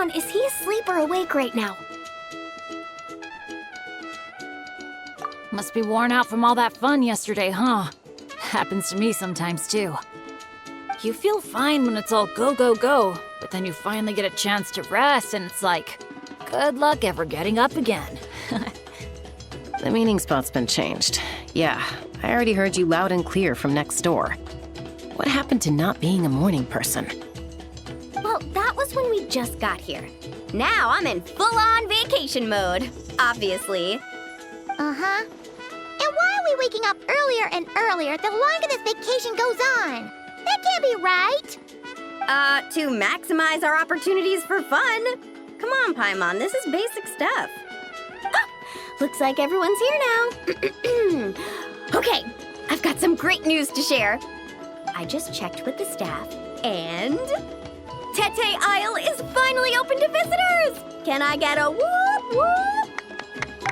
Paimon, is he asleep or awake right now? Must be worn out from all that fun yesterday, huh? Happens to me sometimes, too. You feel fine when it's all go, go, go, but then you finally get a chance to rest and it's like, good luck ever getting up again. The meeting spot's been changed. Yeah, I already heard you loud and clear from next door. What happened to not being a morning person? Well, that was when we just got here. Now I'm in full-on vacation mode, obviously. Uh-huh. And why are we waking up earlier and earlier the longer this vacation goes on? That can't be right. To maximize our opportunities for fun. Come on, Paimon, this is basic stuff. Ah, looks like everyone's here now. Okay, I've got some great news to share. I just checked with the staff, and Tete Isle is finally open to visitors! Can I get a whoop whoop?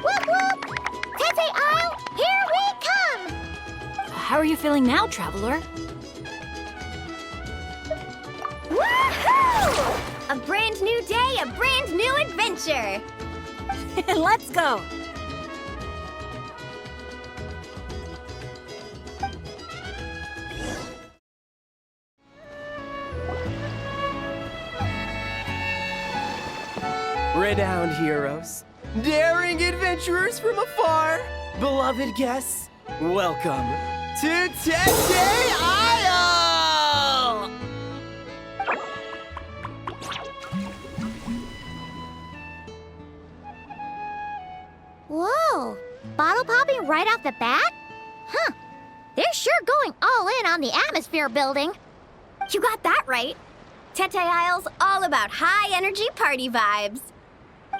Whoop whoop! Tete Isle, here we come! How are you feeling now, Traveler? Woohoo! A brand new day, a brand new adventure! Let's go! Renowned heroes, daring adventurers from afar, beloved guests, welcome to Tete Isle! Whoa! Bottle popping right off the bat? Huh. They're sure going all in on the atmosphere building. You got that right. Tete Isle's all about high-energy party vibes.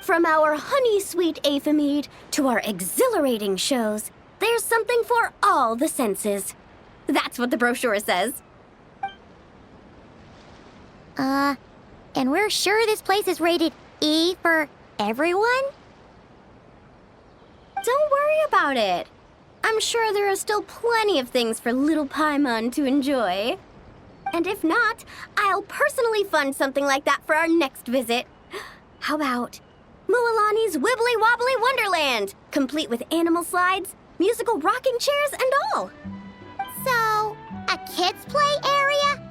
From our honey-sweet aphemide to our exhilarating shows, there's something for all the senses. That's what the brochure says. And we're sure this place is rated E for everyone? Don't worry about it. I'm sure there are still plenty of things for little Paimon to enjoy. And if not, I'll personally fund something like that for our next visit. How about Mualani's Wibbly Wobbly Wonderland, complete with animal slides, musical rocking chairs, and all. So, a kids' play area?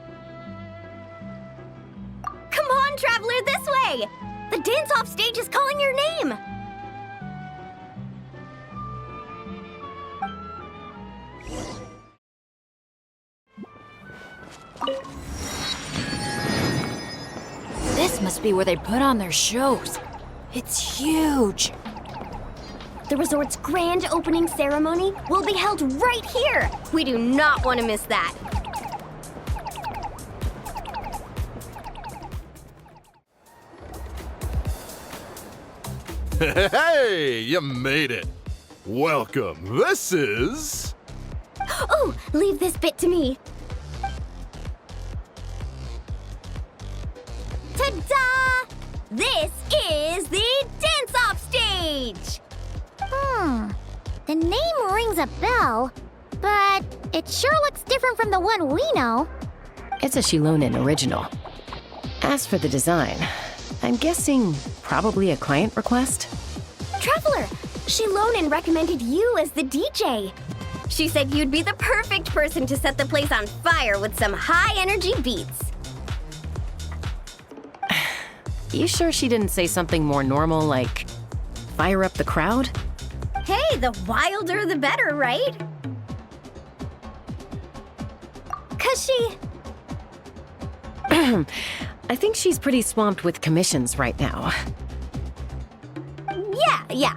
Come on, Traveler, this way! The dance-off stage is calling your name! This must be where they put on their shows. It's huge. The resort's grand opening ceremony will be held right here. We do not want to miss that. Hey, you made it. Welcome. This is... Oh, leave this bit to me. Ta-da! This is the dance-off stage! The name rings a bell, but it sure looks different from the one we know. It's a Shilonen original. As for the design, I'm guessing probably a client request? Traveler, Shilonen recommended you as the DJ. She said you'd be the perfect person to set the place on fire with some high-energy beats. You sure she didn't say something more normal like fire up the crowd? Hey, the wilder the better, right? 'Cause she... I think she's pretty swamped with commissions right now. Yeah.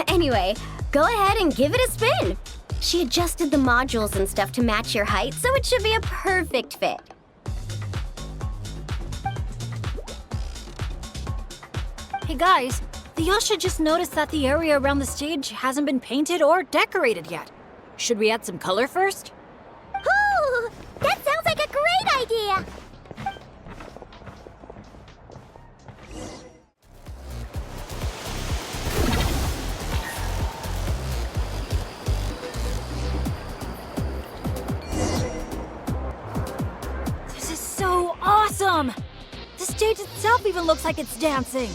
Anyway, go ahead and give it a spin. She adjusted the modules and stuff to match your height, so it should be a perfect fit. Hey guys, the Yasha just noticed that the area around the stage hasn't been painted or decorated yet. Should we add some color first? Ooh, that sounds like a great idea! This is so awesome! The stage stage itself even looks like it's dancing.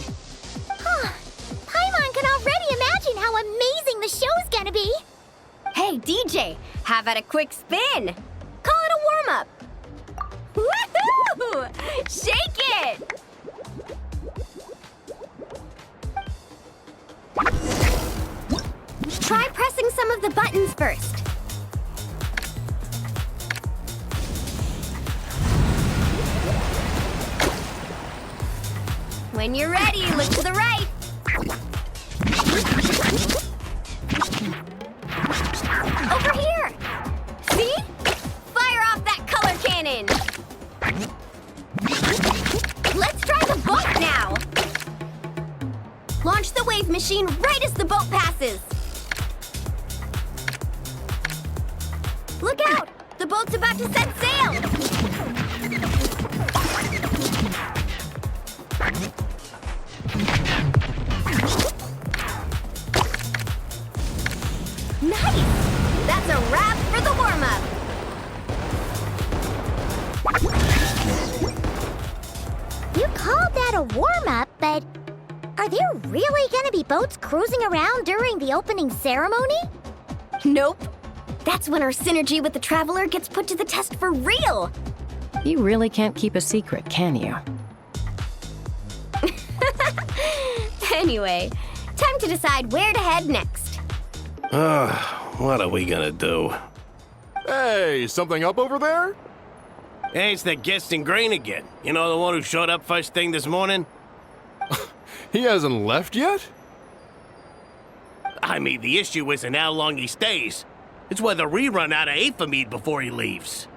Paimon can already imagine how amazing the show's gonna be. Hey, DJ, how about a quick spin? Call it a warm-up. Woohoo! Shake it! Try pressing some of the buttons first. When you're ready, look to the right. Over here! See? Fire off that color cannon! Let's try the boat now! Launch the wave machine right as the boat passes! Look out! The boat's about to set sail! Nice! That's a wrap for the warm-up! You called that a warm-up, but are there really gonna be boats cruising around during the opening ceremony? Nope. That's when our synergy with the Traveler gets put to the test for real! You really can't keep a secret, can you? Anyway, time to decide where to head next. What are we gonna do? Hey, something up over there? Hey, it's the Genshin Grain again. You know, the one who showed up first thing this morning? He hasn't left yet? I mean, the issue isn't how long he stays. It's whether we run out of Aphamide before he leaves.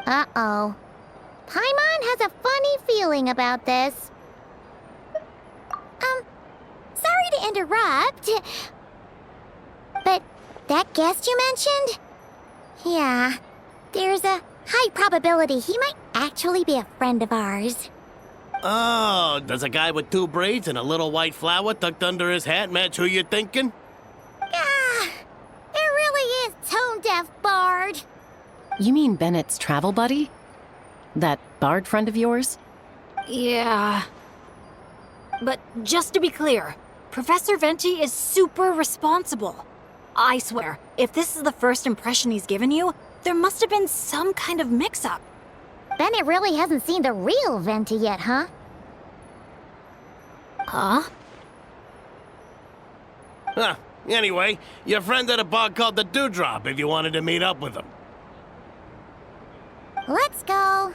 Uh-oh. Paimon has a funny feeling about this. Sorry to interrupt. But that guest you mentioned? Yeah, there's a high probability he might actually be a friend of ours. Oh, does a guy with 2 braids and a little white flower tucked under his hat match who you're thinking? Ah, it really is tone-deaf Bard. You mean Bennett's travel buddy? That bard friend of yours? Yeah. But just to be clear, Professor Venti is super responsible. I swear, if this is the first impression he's given you, there must have been some kind of mix-up. Bennett really hasn't seen the real Venti yet, huh? Huh? Huh. Anyway, your friend at a bar called the Dewdrop if you wanted to meet up with him. Let's go.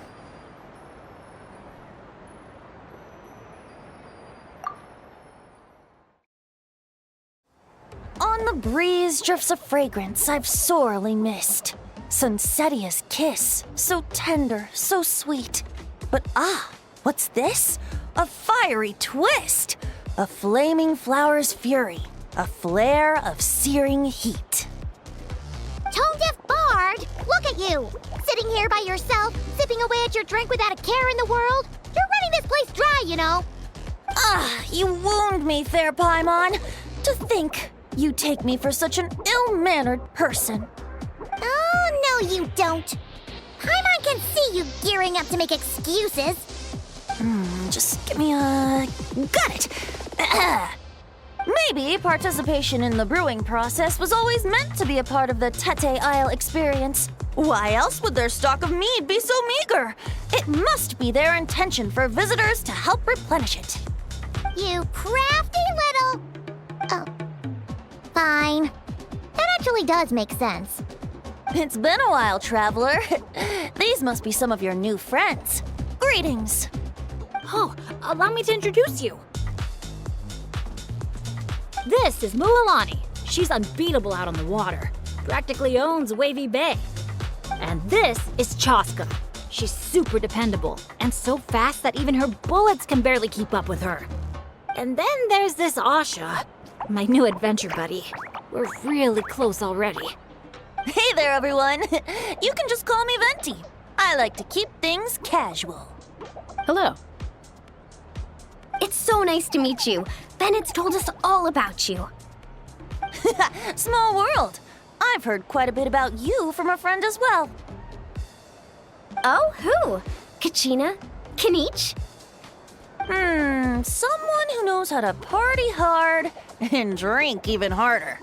On the breeze drifts a fragrance I've sorely missed. Sunsetia's kiss, so tender, so sweet. But what's this? A fiery twist! A flaming flower's fury, a flare of searing heat. Tone-deaf Bard, look at you! Sitting here by yourself, sipping away at your drink without a care in the world. You're running this place dry, you know. You wound me, fair Paimon. To think you take me for such an ill-mannered person. Oh, no you don't. Paimon can see you gearing up to make excuses. Just give me a... Got it! Maybe participation in the brewing process was always meant to be a part of the Tete Isle experience. Why else would their stock of mead be so meager? It must be their intention for visitors to help replenish it. You crafty little... Oh. Fine. That actually does make sense. It's been a while, traveler. These must be some of your new friends. Greetings. Oh, allow me to introduce you. This is Mualani. She's unbeatable out on the water. Practically owns Wavy Bay. And this is Chaska. She's super dependable and so fast that even her bullets can barely keep up with her. And then there's this Asha, my new adventure buddy. We're really close already. Hey there, everyone. You can just call me Venti. I like to keep things casual. Hello. It's so nice to meet you. Bennett's told us all about you. Small world. I've heard quite a bit about you from a friend as well. Oh, who? Kachina? Kanich? Someone who knows how to party hard and drink even harder.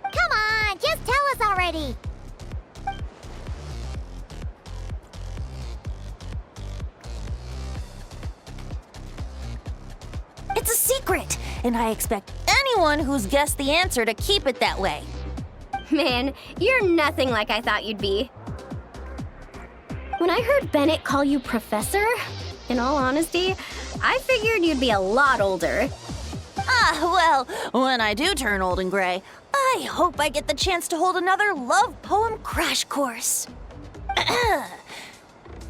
Come on, just tell us already. It's a secret, and I expect anyone who's guessed the answer to keep it that way. Man, you're nothing like I thought you'd be. When I heard Bennett call you Professor, in all honesty, I figured you'd be a lot older. Well, when I do turn old and gray, I hope I get the chance to hold another love poem crash course.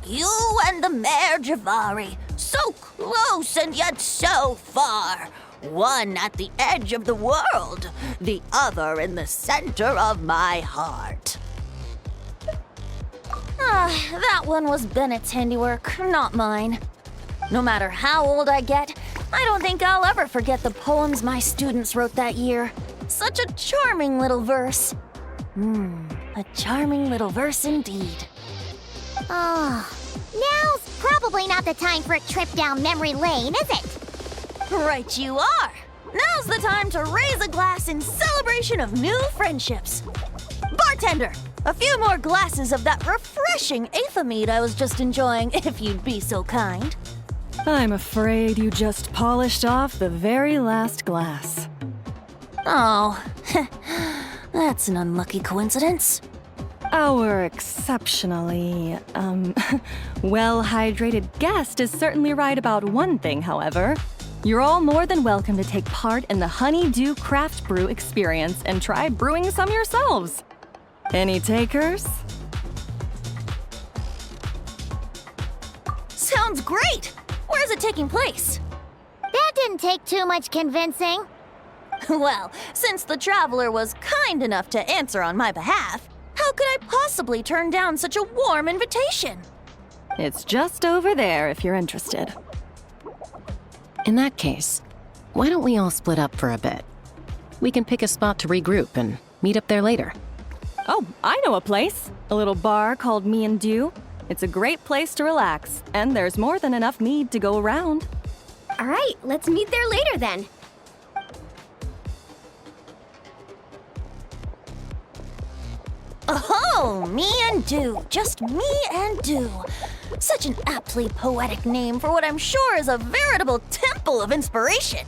You and the Mare Javari, so close and yet so far. One at the edge of the world, the other in the center of my heart. That one was Bennett's handiwork, not mine. No matter how old I get, I don't think I'll ever forget the poems my students wrote that year. Such a charming little verse. A charming little verse indeed. Oh, now's probably not the time for a trip down memory lane, is it? Right you are! Now's the time to raise a glass in celebration of new friendships. Bartender, a few more glasses of that refreshing mead I was just enjoying, if you'd be so kind. I'm afraid you just polished off the very last glass. Oh, that's an unlucky coincidence. Our exceptionally, well-hydrated guest is certainly right about one thing, however. You're all more than welcome to take part in the Honeydew Craft Brew experience and try brewing some yourselves. Any takers? Sounds great! Where's it taking place? That didn't take too much convincing. Well, since the traveler was kind enough to answer on my behalf, how could I possibly turn down such a warm invitation? It's just over there if you're interested. In that case, why don't we all split up for a bit? We can pick a spot to regroup and meet up there later. Oh, I know a place. A little bar called Me and Dew. It's a great place to relax, and there's more than enough mead to go around. All right, let's meet there later then. Oh, Me and Dew. Just Me and Dew. Such an aptly poetic name for what I'm sure is a veritable temple of inspiration.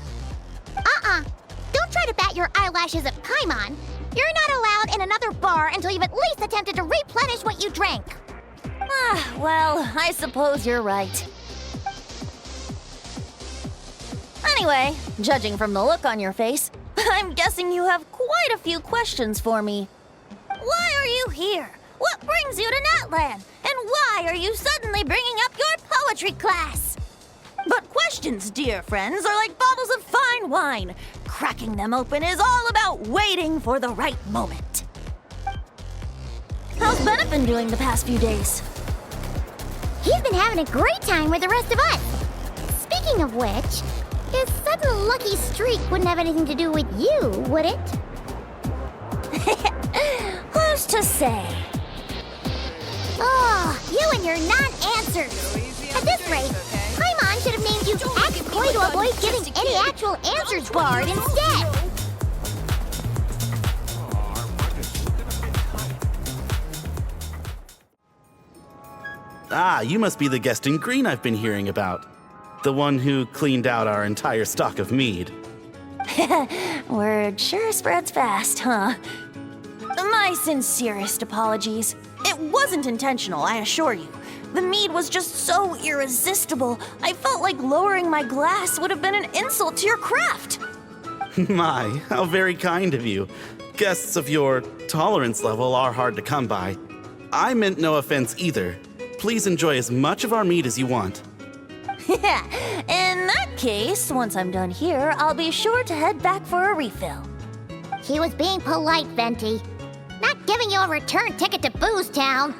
Don't try to bat your eyelashes at Paimon. You're not allowed in another bar until you've at least attempted to replenish what you drank. Well, I suppose you're right. Anyway, judging from the look on your face, I'm guessing you have quite a few questions for me. Why are you here? What brings you to Natland? And why are you suddenly bringing up your poetry class? But questions, dear friends, are like bottles of fine wine. Cracking them open is all about waiting for the right moment. How's Bennett been doing the past few days? He's been having a great time with the rest of us. Speaking of which, his sudden lucky streak wouldn't have anything to do with you, would it? Who's to say? Oh, you and your non-answers. At this rate, Paimon should have named you Act Coy to avoid giving any actual answers barred instead. Ah, you must be the guest in green I've been hearing about. The one who cleaned out our entire stock of mead. Word sure spreads fast, huh? My sincerest apologies. It wasn't intentional, I assure you. The mead was just so irresistible, I felt like lowering my glass would have been an insult to your craft. My, how very kind of you. Guests of your tolerance level are hard to come by. I meant no offense either. Please enjoy as much of our mead as you want. In that case, once I'm done here, I'll be sure to head back for a refill. He was being polite, Venti. Not giving you a return ticket to Booze Town.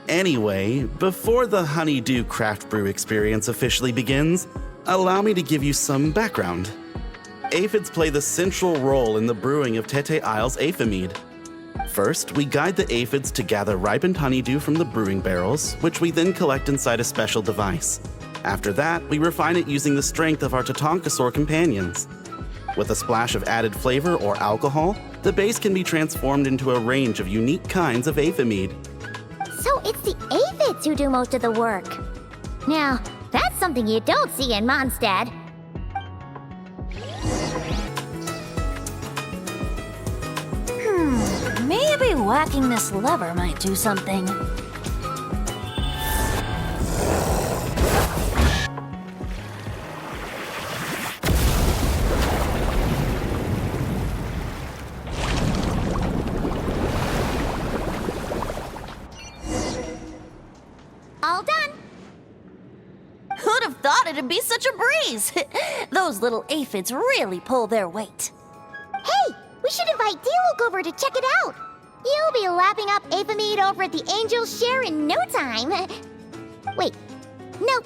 Anyway, before the Honeydew Craft Brew experience officially begins, allow me to give you some background. Aphids play the central role in the brewing of Tete Isle's Aphimead. First, we guide the aphids to gather ripened honeydew from the brewing barrels, which we then collect inside a special device. After that, we refine it using the strength of our Tatankasaur companions. With a splash of added flavor or alcohol, the base can be transformed into a range of unique kinds of aphid. So it's the aphids who do most of the work. Now, that's something you don't see in Mondstadt. Maybe whacking this lever might do something. All done. Who'd have thought it'd be such a breeze? Those little aphids really pull their weight. Hey, we should invite Diluc over to check it out. You'll be lapping up aphid over at the Angel's Share in no time. Wait, no,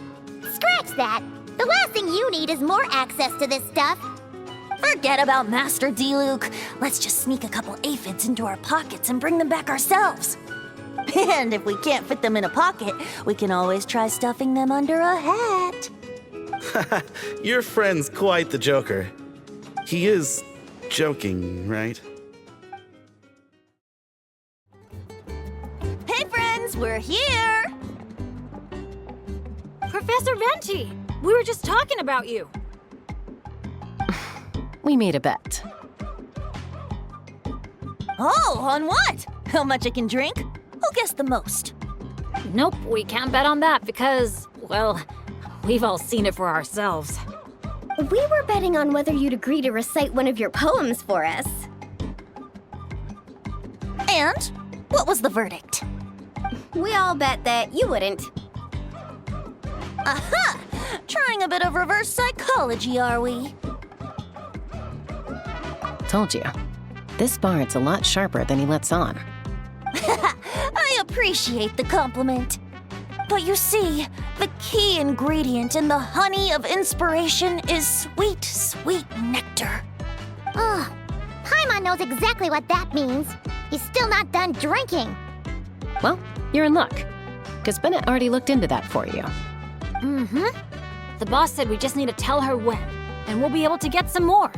scratch that. The last thing you need is more access to this stuff. Forget about Master Diluc. Let's just sneak a couple aphids into our pockets and bring them back ourselves. And if we can't fit them in a pocket, we can always try stuffing them under a hat. Your friend's quite the joker. He is joking, right? Hey friends, we're here! Professor Venti, we were just talking about you. We made a bet. Oh, on what? How much I can drink? Who guessed the most? Nope, we can't bet on that because, well, we've all seen it for ourselves. We were betting on whether you'd agree to recite one of your poems for us. And what was the verdict? We all bet that you wouldn't. Aha! Trying a bit of reverse psychology, are we? Told you. This bard's a lot sharper than he lets on. I appreciate the compliment. But you see, the key ingredient in the honey of inspiration is sweet, sweet nectar. Ugh, Paimon knows exactly what that means. He's still not done drinking. Well, you're in luck. Because Bennett already looked into that for you. Mm-hmm. The boss said we just need to tell her when, and we'll be able to get some more.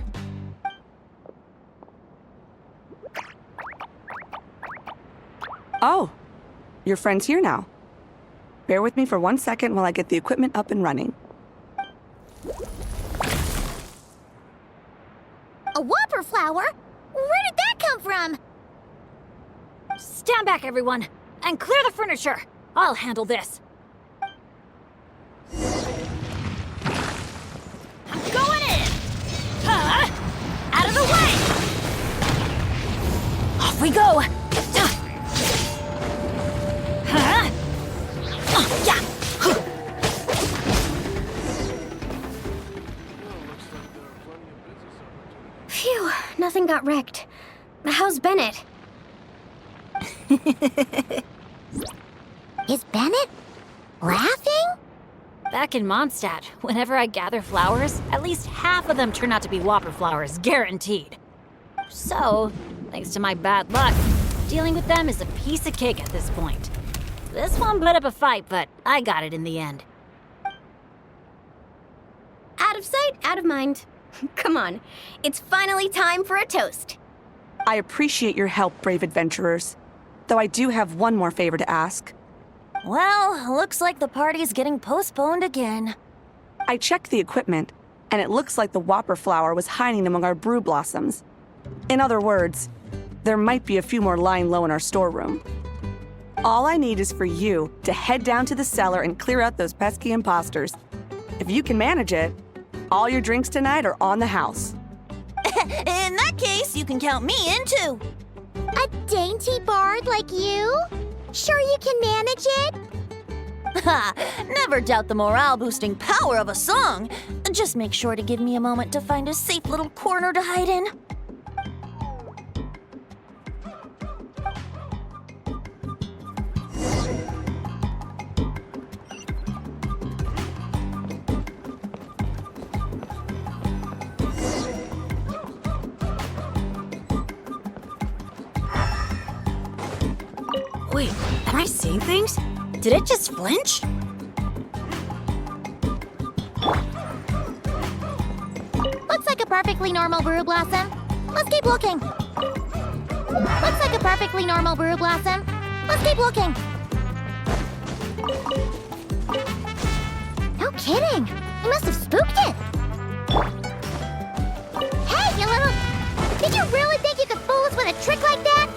Oh, your friend's here now. Bear with me for 1 second while I get the equipment up and running. A whopper flower? Where did that come from? Stand back, everyone, and clear the furniture. I'll handle this. I'm going in! Out of the way! Off we go! Yeah! Phew, nothing got wrecked. How's Bennett? Is Bennett laughing? Back in Mondstadt, whenever I gather flowers, at least half of them turn out to be whopper flowers, guaranteed. So, thanks to my bad luck, dealing with them is a piece of cake at this point. This one put up a fight, but I got it in the end. Out of sight, out of mind. Come on, it's finally time for a toast. I appreciate your help, brave adventurers. Though I do have one more favor to ask. Well, looks like the party's getting postponed again. I checked the equipment, and it looks like the whopper flower was hiding among our brew blossoms. In other words, there might be a few more lying low in our storeroom. All I need is for you to head down to the cellar and clear out those pesky imposters. If you can manage it, all your drinks tonight are on the house. In that case, you can count me in too. A dainty bard like you? Sure you can manage it? Ha! Never doubt the morale-boosting power of a song. Just make sure to give me a moment to find a safe little corner to hide in. Wait, am I seeing things? Did it just flinch? Looks like a perfectly normal brew blossom. Let's keep looking. Looks like a perfectly normal brew blossom. Let's keep looking. No kidding. You must have spooked it. Hey, you little... Did you really think you could fool us with a trick like that?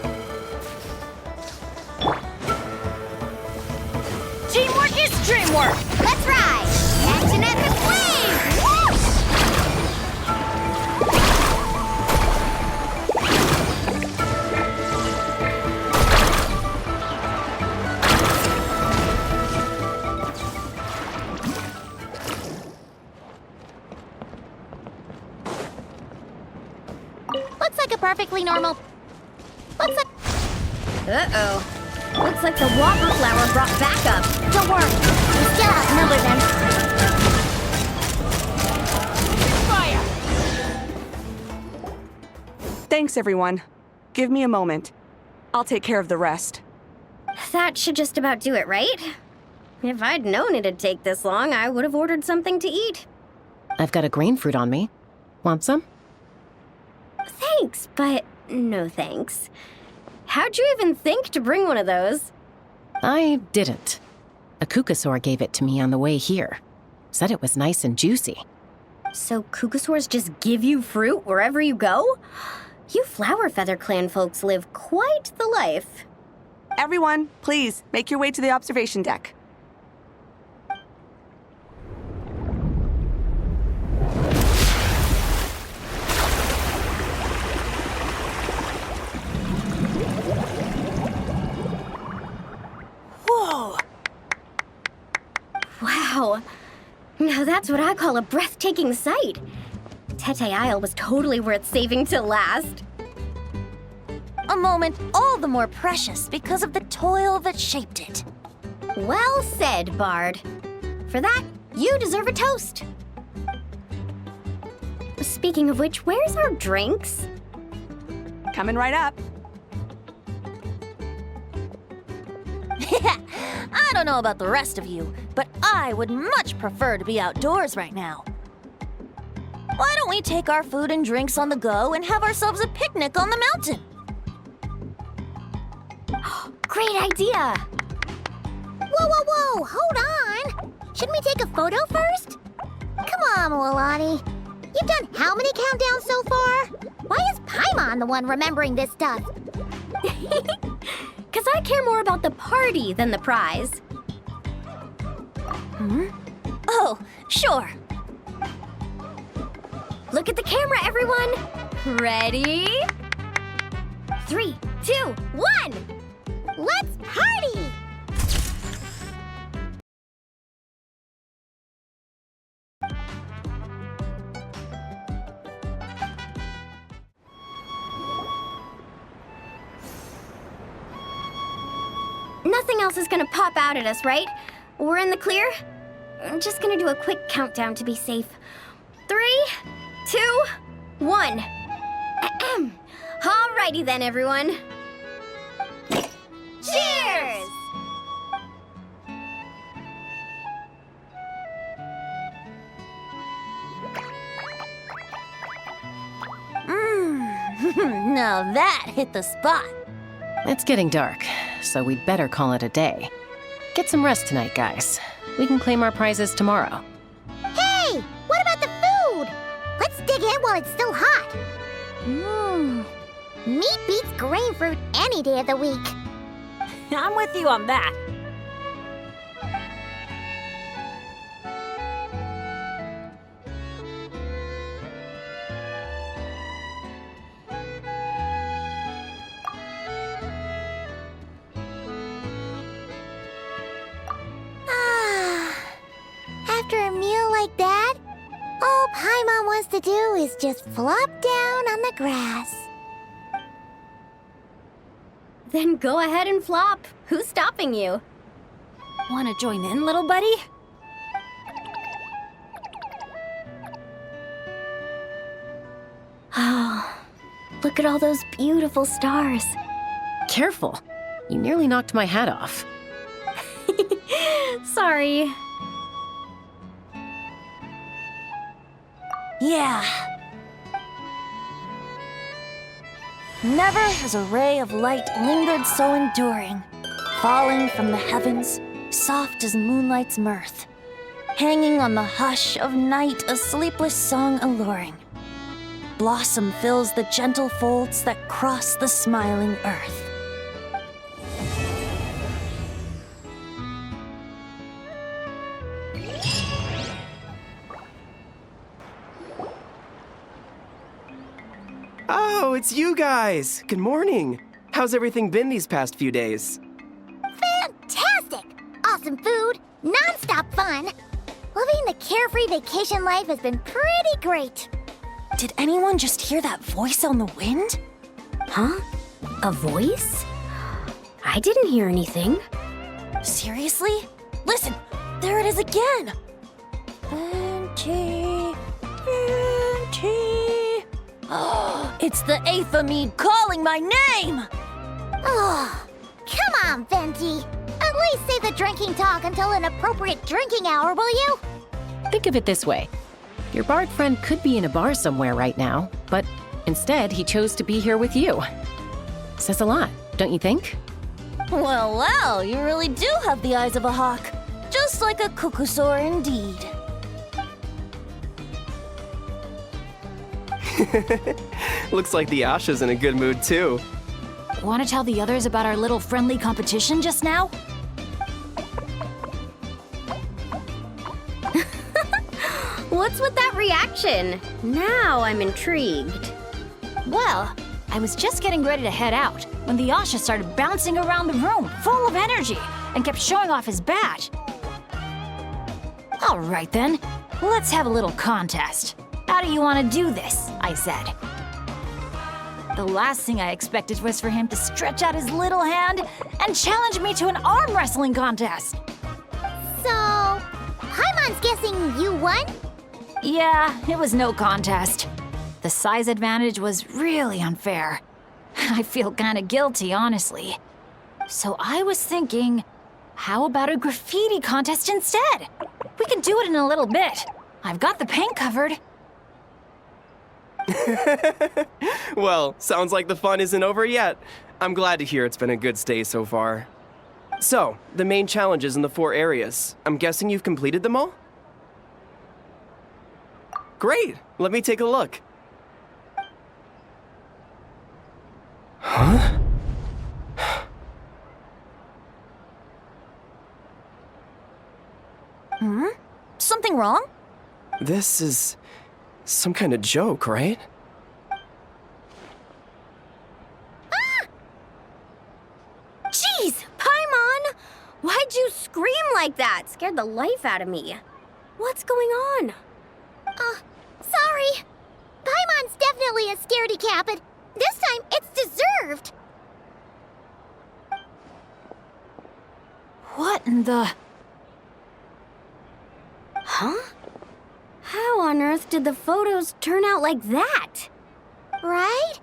Teamwork is dreamwork! Let's ride! Catching at the flames! Woo! Looks like a perfectly normal... Looks like... Uh-oh. Looks like the whopper flower brought backup. Don't worry, we still outnumber them. Thanks, everyone. Give me a moment. I'll take care of the rest. That should just about do it, right? If I'd known it'd take this long, I would have ordered something to eat. I've got a grain fruit on me. Want some? Thanks, but no thanks. How'd you even think to bring one of those? I didn't. A kukasaur gave it to me on the way here. Said it was nice and juicy. So kukasaurs just give you fruit wherever you go? You Flower Feather Clan folks live quite the life. Everyone, please, make your way to the observation deck. Whoa! Wow. Now that's what I call a breathtaking sight. Tete Isle was totally worth saving till last. A moment all the more precious because of the toil that shaped it. Well said, Bard. For that, you deserve a toast. Speaking of which, where's our drinks? Coming right up. I don't know about the rest of you, but I would much prefer to be outdoors right now. Why don't we take our food and drinks on the go and have ourselves a picnic on the mountain? Great idea! Whoa, hold on! Shouldn't we take a photo first? Come on, Milani. You've done how many countdowns so far? Why is Paimon the one remembering this stuff? Because I care more about the party than the prize. Oh, sure. Look at the camera, everyone! Ready? 3, 2, 1! Let's party! Nothing else is gonna pop out at us, right? We're in the clear? I'm just gonna do a quick countdown to be safe. 3, 2, 1. Ahem. Alrighty then, everyone. Cheers! Now that hit the spot. It's getting dark, so we'd better call it a day. Get some rest tonight, guys. We can claim our prizes tomorrow. Hey, what about the food? Let's dig in while it's still hot. Meat beats grain fruit any day of the week. I'm with you on that. After a meal like that, all Paimon wants to do is just flop down on the grass. Then go ahead and flop. Who's stopping you? Want to join in, little buddy? Oh, look at all those beautiful stars. Careful. You nearly knocked my hat off. Sorry. Yeah. Never has a ray of light lingered so enduring, falling from the heavens, soft as moonlight's mirth, hanging on the hush of night, a sleepless song alluring. Blossom fills the gentle folds that cross the smiling earth. Oh, it's you guys! Good morning! How's everything been these past few days? Fantastic! Awesome food, non-stop fun. Living the carefree vacation life has been pretty great. Did anyone just hear that voice on the wind? Huh? A voice? I didn't hear anything. Seriously? Listen, there it is again! Venti, Venti. Oh, it's the eighth of me calling my name! Oh, come on, Venti. At least say the drinking talk until an appropriate drinking hour, will you? Think of it this way. Your bard friend could be in a bar somewhere right now, but instead he chose to be here with you. Says a lot, don't you think? Well, you really do have the eyes of a hawk. Just like a cuckoosaur indeed. Looks like the Asha's in a good mood too. Want to tell the others about our little friendly competition just now? What's with that reaction? Now I'm intrigued. Well, I was just getting ready to head out when the Asha started bouncing around the room, full of energy, and kept showing off his badge. All right then, let's have a little contest. How do you want to do this? I said. The last thing I expected was for him to stretch out his little hand and challenge me to an arm wrestling contest. So, Paimon's guessing you won? Yeah, it was no contest. The size advantage was really unfair. I feel kinda guilty, honestly. So I was thinking, how about a graffiti contest instead? We can do it in a little bit. I've got the paint covered. Well, sounds like the fun isn't over yet. I'm glad to hear it's been a good stay so far. So, the main challenges in the 4 areas. I'm guessing you've completed them all? Great! Let me take a look. Huh? Something wrong? This is some kind of joke, right? Jeez, Paimon! Why'd you scream like that? Scared the life out of me. What's going on? Sorry. Paimon's definitely a scaredy cat, but this time it's deserved. What in the... Huh? How on earth did the photos turn out like that? Right?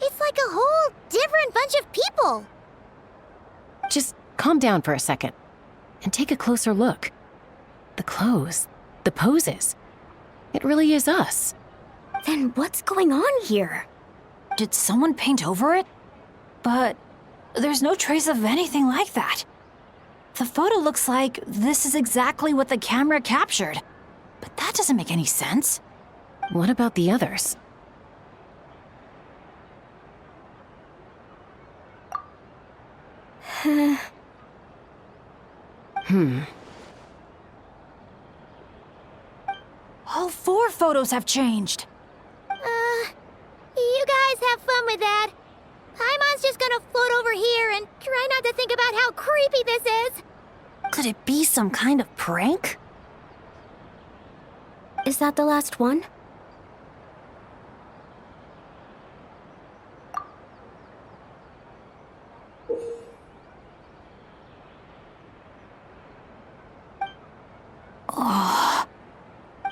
It's like a whole different bunch of people. Just calm down for a second and take a closer look. The clothes, the poses. It really is us. Then what's going on here? Did someone paint over it? But there's no trace of anything like that. The photo looks like this is exactly what the camera captured. But that doesn't make any sense. What about the others? All 4 photos have changed. You guys have fun with that. Paimon's just gonna float over here and try not to think about how creepy this is. Could it be some kind of prank? Is that the last one?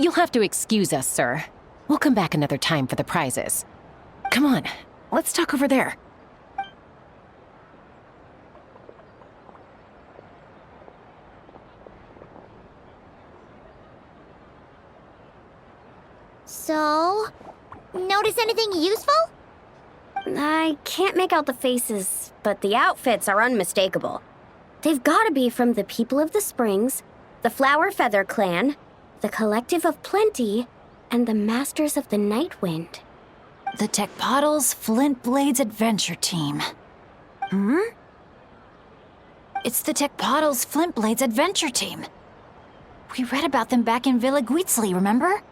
You'll have to excuse us, sir. We'll come back another time for the prizes. Come on, let's talk over there. So, notice anything useful? I can't make out the faces, but the outfits are unmistakable. They've gotta be from the People of the Springs, the Flower Feather Clan, the Collective of Plenty, and the Masters of the Night Wind. The Tecpotals Flint Blades Adventure Team. It's the Tecpotals Flint Blades Adventure Team. We read about them back in Villa Guitzli, remember?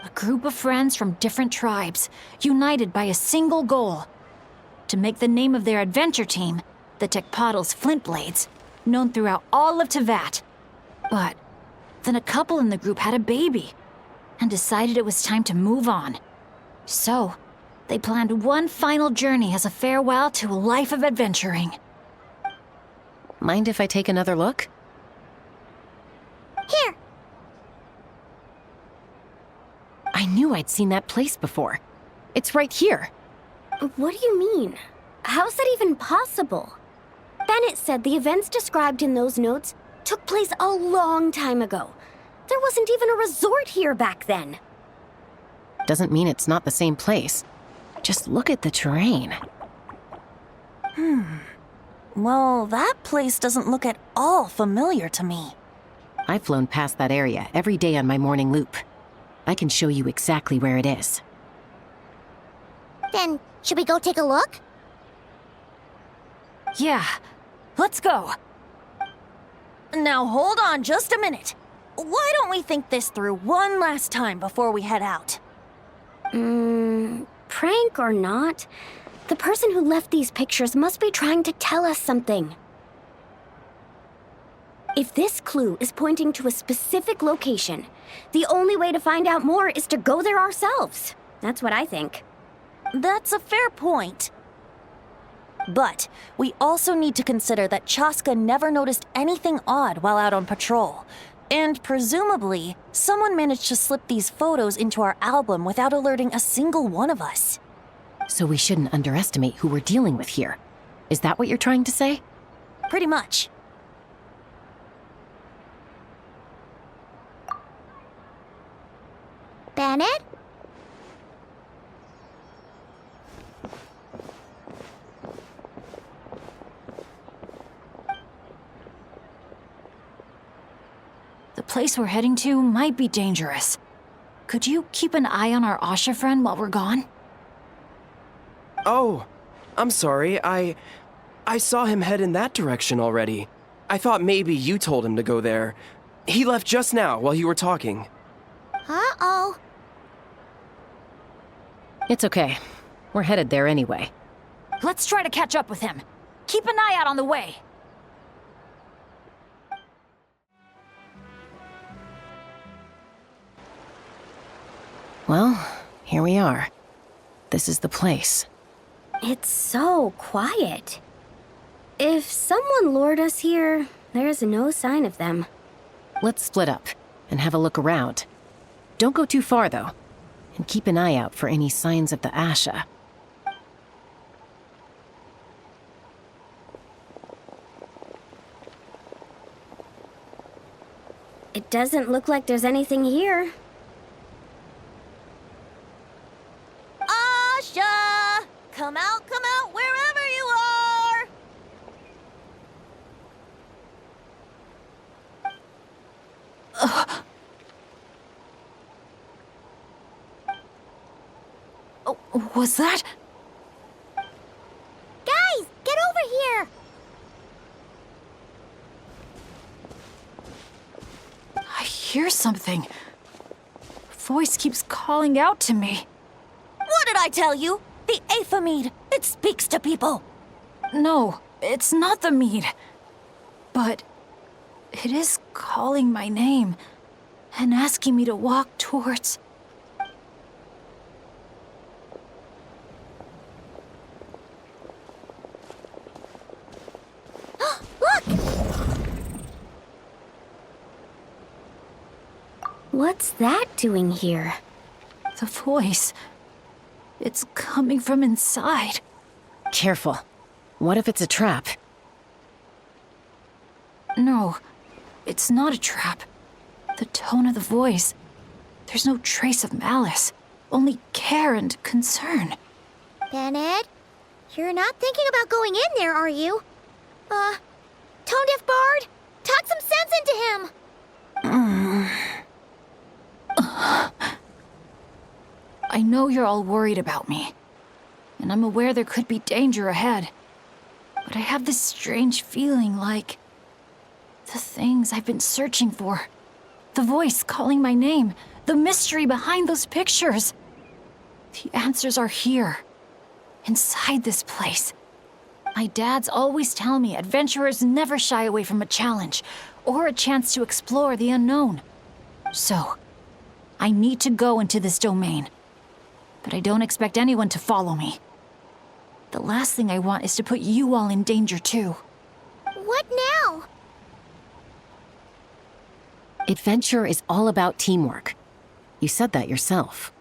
A group of friends from different tribes, united by a single goal. To make the name of their adventure team, the Tecpotals Flint Blades, known throughout all of Tevat. But then a couple in the group had a baby, and decided it was time to move on. So, they planned one final journey as a farewell to a life of adventuring. Mind if I take another look? Here. I knew I'd seen that place before. It's right here. What do you mean? How's that even possible? Bennett said the events described in those notes took place a long time ago. There wasn't even a resort here back then. Doesn't mean it's not the same place. Just look at the terrain. Well, that place doesn't look at all familiar to me. I've flown past that area every day on my morning loop. I can show you exactly where it is. Then, should we go take a look? Yeah, let's go. Now hold on just a minute. Why don't we think this through one last time before we head out? Prank or not, the person who left these pictures must be trying to tell us something. If this clue is pointing to a specific location, the only way to find out more is to go there ourselves. That's what I think. That's a fair point. But we also need to consider that Chaska never noticed anything odd while out on patrol. And presumably, someone managed to slip these photos into our album without alerting a single one of us. So we shouldn't underestimate who we're dealing with here. Is that what you're trying to say? Pretty much. Bennett? The place we're heading to might be dangerous. Could you keep an eye on our Asha friend while we're gone? Oh, I'm sorry. I saw him head in that direction already. I thought maybe you told him to go there. He left just now while you were talking. Uh-oh. It's okay. We're headed there anyway. Let's try to catch up with him. Keep an eye out on the way. Well, here we are. This is the place. It's so quiet. If someone lured us here, there's no sign of them. Let's split up and have a look around. Don't go too far, though. And keep an eye out for any signs of the Asha. It doesn't look like there's anything here. Asha! Come out, wherever you are! Oh, was that? Guys, get over here! I hear something. Voice keeps calling out to me. What did I tell you? The Aphemide. It speaks to people. No, it's not the mead. But it is calling my name and asking me to walk towards... Look! What's that doing here? The voice. It's coming from inside. Careful. What if it's a trap? No, it's not a trap. The tone of the voice. There's no trace of malice. only care and concern. Bennett, you're not thinking about going in there, are you? Tone deaf bard, talk some sense into him. I know you're all worried about me, and I'm aware there could be danger ahead. But I have this strange feeling like the things I've been searching for. The voice calling my name, the mystery behind those pictures. The answers are here, inside this place. My dads always tell me adventurers never shy away from a challenge or a chance to explore the unknown. So, I need to go into this domain. But I don't expect anyone to follow me. The last thing I want is to put you all in danger too. What now? Adventure is all about teamwork. You said that yourself.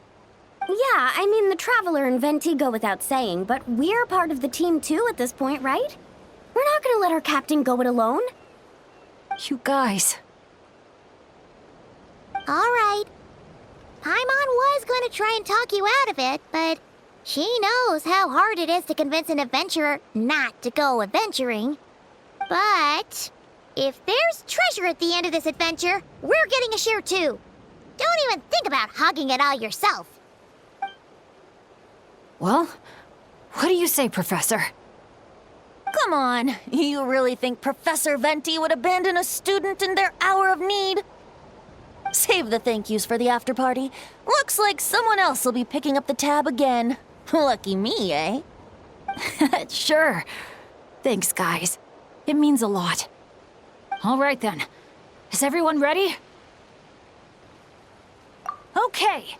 Yeah, I mean, the Traveler and Venti go without saying, but we're part of the team too at this point, right? We're not gonna let our captain go it alone. You guys. All right. Paimon was going to try and talk you out of it, but she knows how hard it is to convince an adventurer not to go adventuring. But if there's treasure at the end of this adventure, we're getting a share too. Don't even think about hogging it all yourself. Well, what do you say, Professor? Come on, you really think Professor Venti would abandon a student in their hour of need? Save the thank yous for the after party. Looks like someone else will be picking up the tab again. Lucky me, eh? Sure. Thanks, guys. It means a lot. All right then. Is everyone ready? Okay.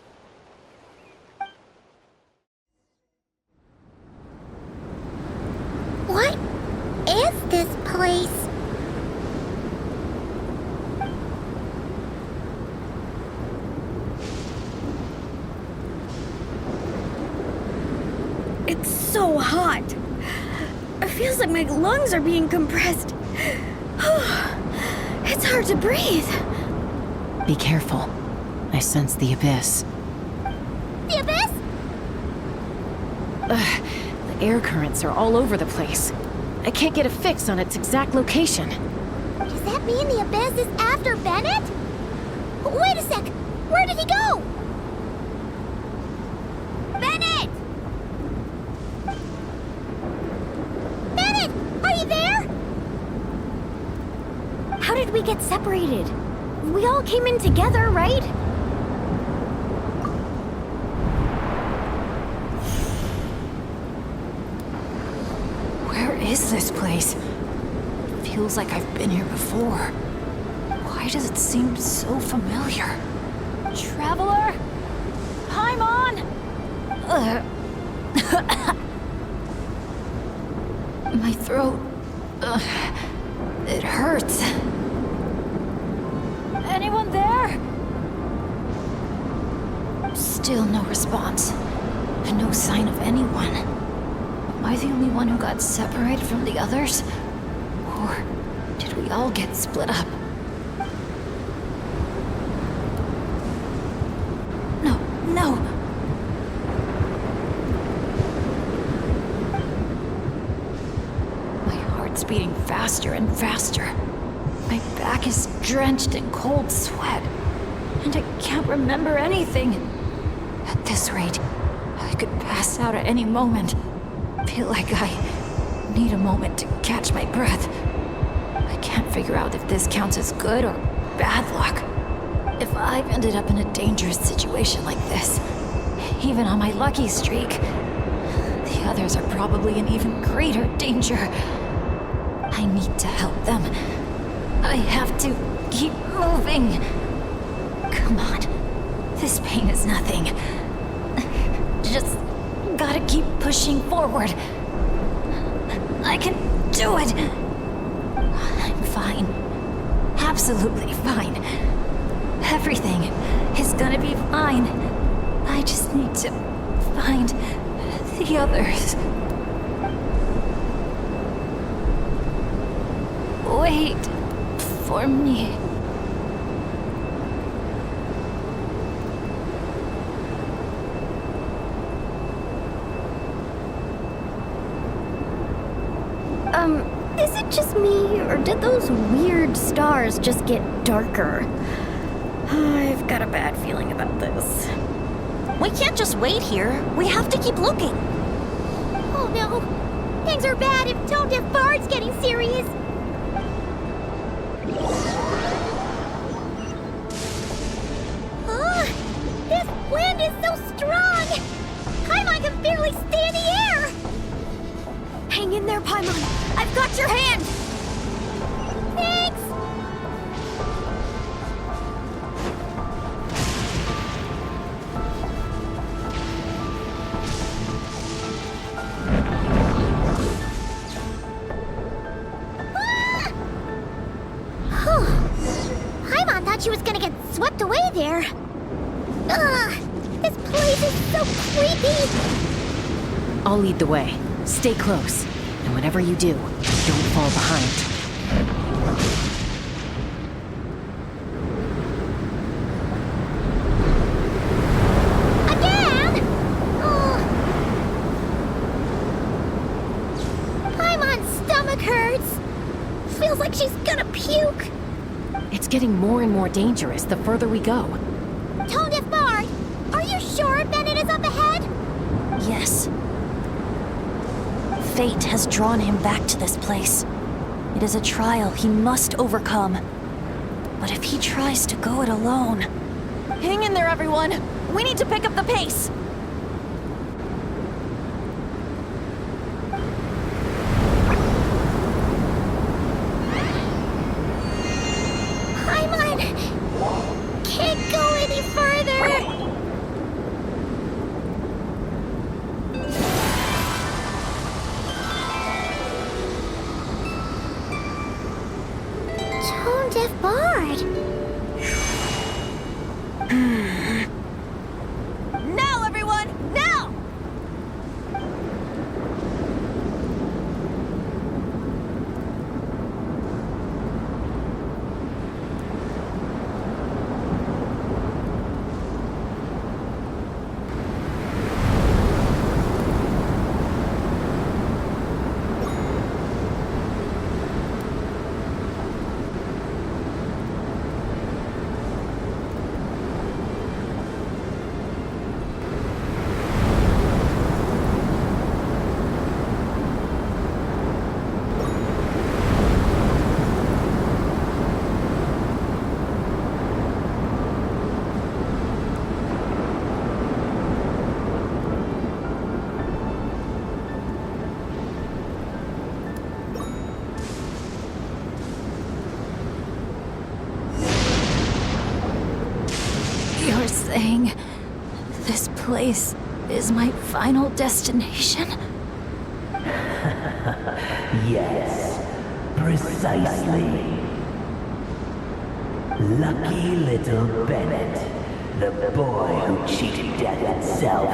What is this place? It's so hot. It feels like my lungs are being compressed. It's hard to breathe. Be careful. I sense the abyss. The abyss? The air currents are all over the place. I can't get a fix on its exact location. Does that mean the abyss is after Bennett? Wait a sec! Where did he go? Bennett! Bennett! Are you there? How did we get separated? We all came in together, right? Where is this place? It feels like I've been here before. Why does it seem so familiar? Traveler? Paimon? My throat... it hurts. Anyone there? Still no response. And no sign of anyone. Am I the only one who got separated from the others? Or did we all get split up? No. My heart's beating faster and faster. My back is drenched in cold sweat. And I can't remember anything. At this rate, I could pass out at any moment. Feel like I need a moment to catch my breath. I can't figure out if this counts as good or bad luck. If I've ended up in a dangerous situation like this, even on my lucky streak, the others are probably in even greater danger. I need to help them. I have to keep moving. Come on. This pain is nothing. Just gotta keep pushing forward. I can do it. I'm fine. Absolutely fine. Everything is gonna be fine. I just need to find the others. Wait for me. Is it just me, or did those weird stars just get darker? I've got a bad feeling about this. We can't just wait here. We have to keep looking. Oh no! Things are bad if Tone Deaf Bard's getting serious. This wind is so strong! Paimon can barely stay in the air! Hang in there, Paimon. I've got your hand! Thanks! Paimon thought she was gonna get swept away there. Ugh! This place is so creepy! I'll lead the way. Stay close. And whatever you do, don't fall behind. Again? Oh. Paimon's stomach hurts. Feels like she's gonna puke. It's getting more and more dangerous the further we go. Tone Deaf Bard, are you sure Bennett is up ahead? Yes. Fate has drawn him back to this place. It is a trial he must overcome. But if he tries to go it alone... Hang in there, everyone! We need to pick up the pace! Paimon can't go any further. Tone Deaf Bard. Now, everyone! Now! You're saying this place is my final destination? Yes, precisely. Lucky little Bennett, the boy who cheated death itself.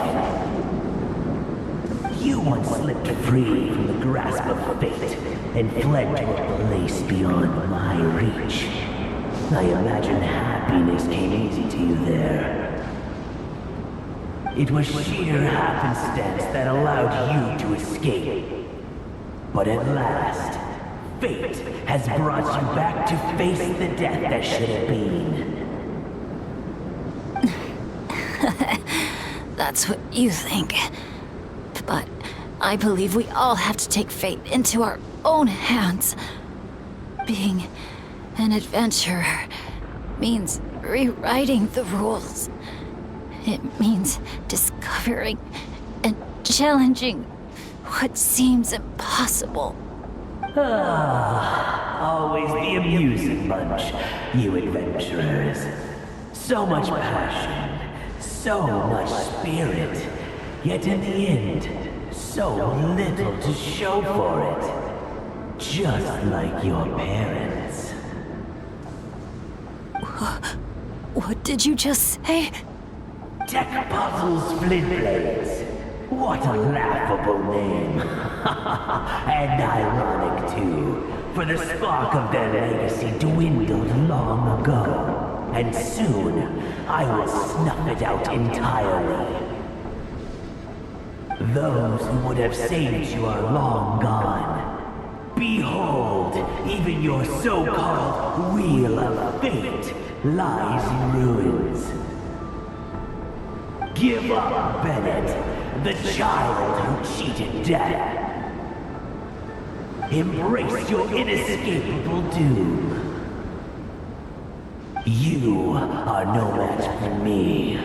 You once slipped free from the grasp of fate and fled to a place beyond my reach. I imagine happiness came easy to you there. It was sheer happenstance that allowed you to escape. But at last, fate has brought you back to face the death that should have been. That's what you think. But I believe we all have to take fate into our own hands. Being an adventurer means rewriting the rules. It means discovering and challenging what seems impossible. Always the amusing bunch, you adventurers. So much passion, so much spirit, yet in the end, so little to show for it. Just like your parents. What did you just say? Tech Puzzles Flintblades. What a laughable name. And ironic, too, for the spark of their legacy dwindled long ago. And soon, I will snuff it out entirely. Those who would have saved you are long gone. Behold, even your so-called Wheel of Fate lies in ruins. Give up, Bennett, the child who cheated death. Embrace your inescapable doom. You are no match for me.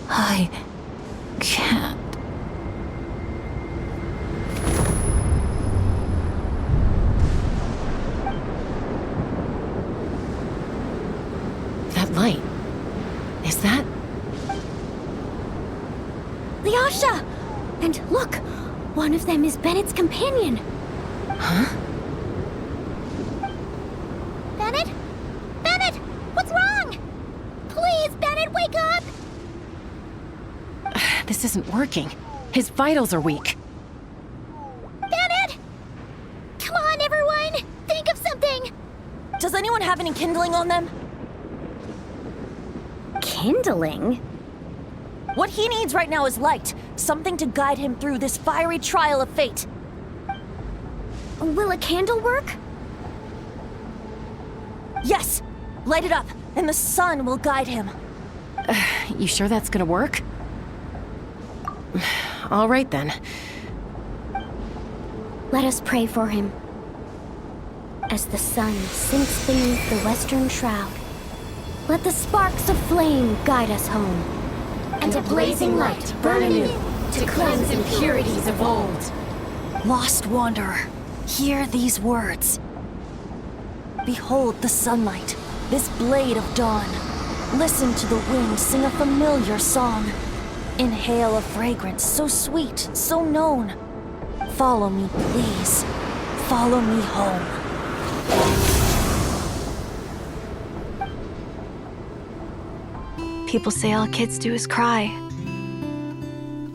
I can't. That light. Is that? Lyasha! And look, one of them is Bennett's companion. Huh? Bennett? Bennett! What's wrong? Please, Bennett, wake up! This isn't working. His vitals are weak. Bennett! Come on, everyone! Think of something! Does anyone have any kindling on them? Kindling? What he needs right now is light. Something to guide him through this fiery trial of fate. Will a candle work? Yes! Light it up, and the sun will guide him. You sure that's gonna work? All right then. Let us pray for him. As the sun sinks beneath the western shroud, let the sparks of flame guide us home, and a blazing light burn anew to cleanse impurities of old. Lost wanderer, hear these words. Behold the sunlight, this blade of dawn. Listen to the wind sing a familiar song. Inhale a fragrance so sweet, so known. Follow me, please. Follow me home. People say all kids do is cry.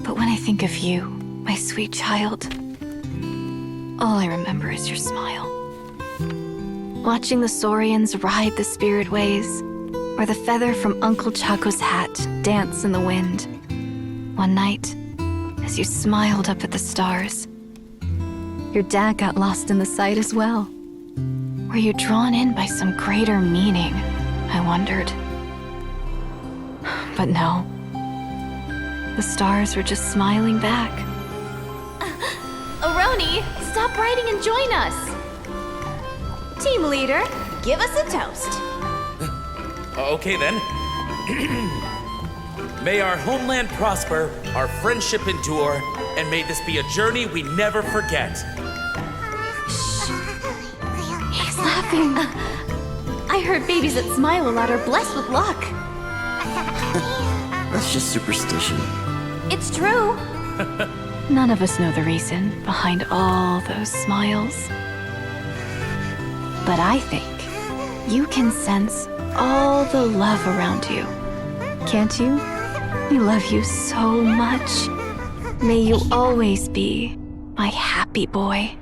But when I think of you, my sweet child, all I remember is your smile. Watching the saurians ride the spirit ways, or the feather from Uncle Chaco's hat dance in the wind. One night, as you smiled up at the stars, your dad got lost in the sight as well. Were you drawn in by some greater meaning, I wondered. But no. The stars were just smiling back. Aroni, stop writing and join us. Team leader, give us a toast. Okay then. May our homeland prosper, our friendship endure, and may this be a journey we never forget. He's laughing. I heard babies that smile a lot are blessed with luck. That's just superstition. It's true. None of us know the reason behind all those smiles. But I think you can sense all the love around you. Can't you? We love you so much. May you always be my happy boy.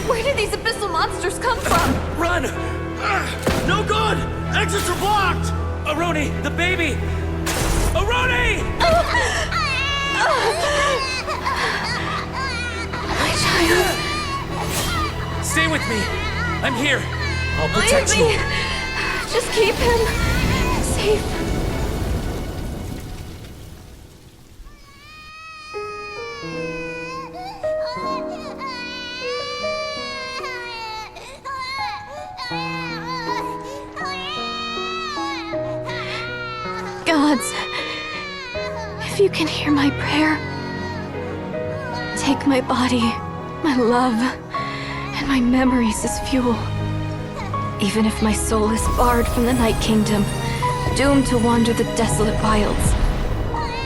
Where did these abyssal monsters come from? Run! No good! Exits are blocked! Aroni, the baby! Aroni! My child. Stay with me. I'm here. I'll protect Leave me. you. Just keep him safe. Gods, if you can hear my prayer, take my body, my love, and my memories as fuel. Even if my soul is barred from the Night Kingdom, doomed to wander the desolate wilds,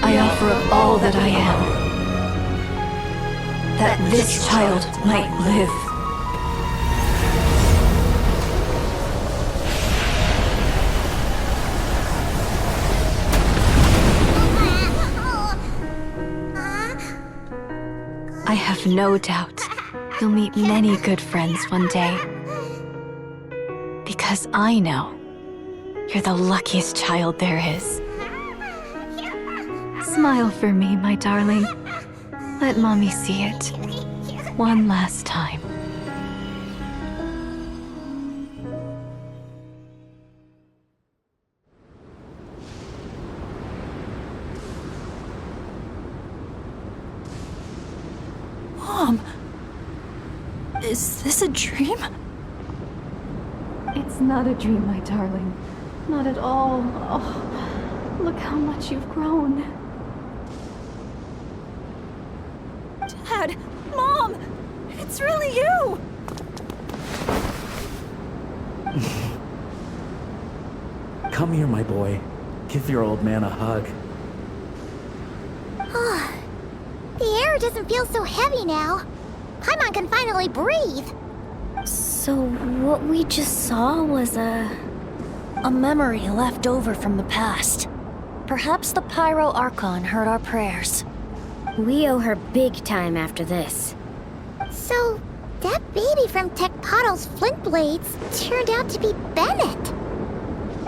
I offer up all that I am, that this child might live. I have no doubt you'll meet many good friends one day. Because I know you're the luckiest child there is. Smile for me, my darling. Let Mommy see it. One last time. Mom! Is this a dream? It's not a dream, my darling. Not at all. Oh, look how much you've grown. Dad! Mom! It's really you! Come here, my boy. Give your old man a hug. The air doesn't feel so heavy now. Paimon can finally breathe. So what we just saw was A memory left over from the past. Perhaps the Pyro Archon heard our prayers. We owe her big time after this. So, that baby from Tecpottl's Flint Blades turned out to be Bennett.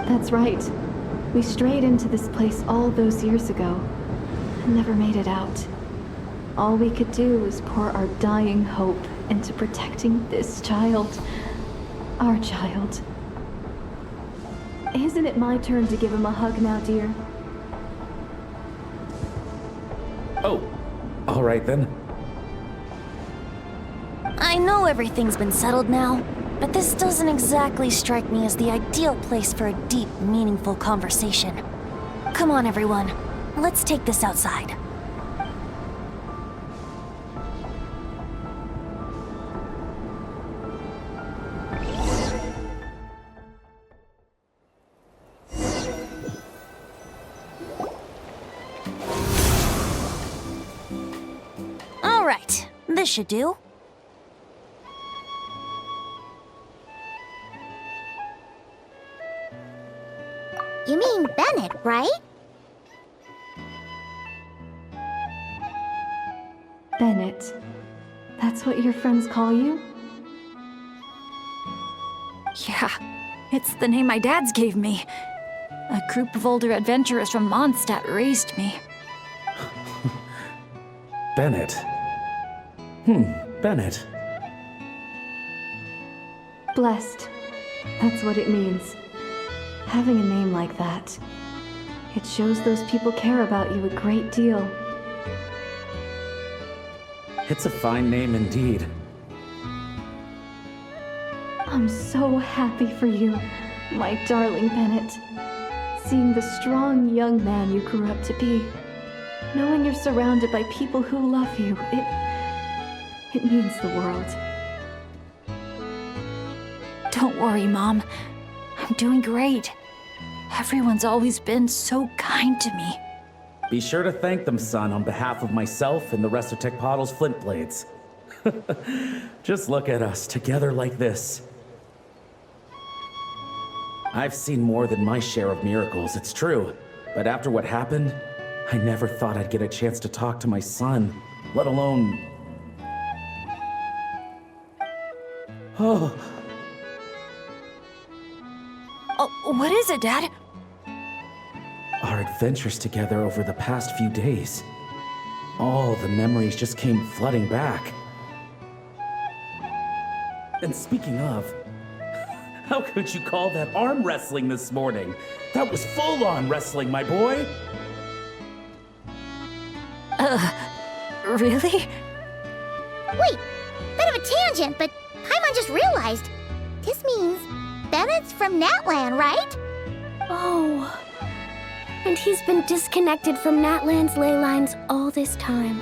That's right. We strayed into this place all those years ago and never made it out. All we could do was pour our dying hope into protecting this child. Our child. Isn't it my turn to give him a hug now, dear? Oh, all right then. I know everything's been settled now, but this doesn't exactly strike me as the ideal place for a deep, meaningful conversation. Come on, everyone. Let's take this outside. All right, this should do. You mean Bennett, right? Bennett. That's what your friends call you? Yeah, it's the name my dad's gave me. A group of older adventurers from Mondstadt raised me. Bennett. Bennett. Blessed. That's what it means. Having a name like that, it shows those people care about you a great deal. It's a fine name indeed. I'm so happy for you, my darling Bennett. Seeing the strong young man you grew up to be. Knowing you're surrounded by people who love you, it means the world. Don't worry, Mom. I'm doing great. Everyone's always been so kind to me. Be sure to thank them, son, on behalf of myself and the rest of Tecpottl's Flint Blades. Just look at us, together like this. I've seen more than my share of miracles, it's true. But after what happened, I never thought I'd get a chance to talk to my son, let alone... Oh, what is it, Dad? Our adventures together over the past few days. All the memories just came flooding back. And speaking of, how could you call that arm wrestling this morning? That was full-on wrestling, my boy! Really? Wait, bit of a tangent, but Paimon just realized. This means Bennett's from Natlan, right? Oh. And he's been disconnected from Natlan's ley lines all this time.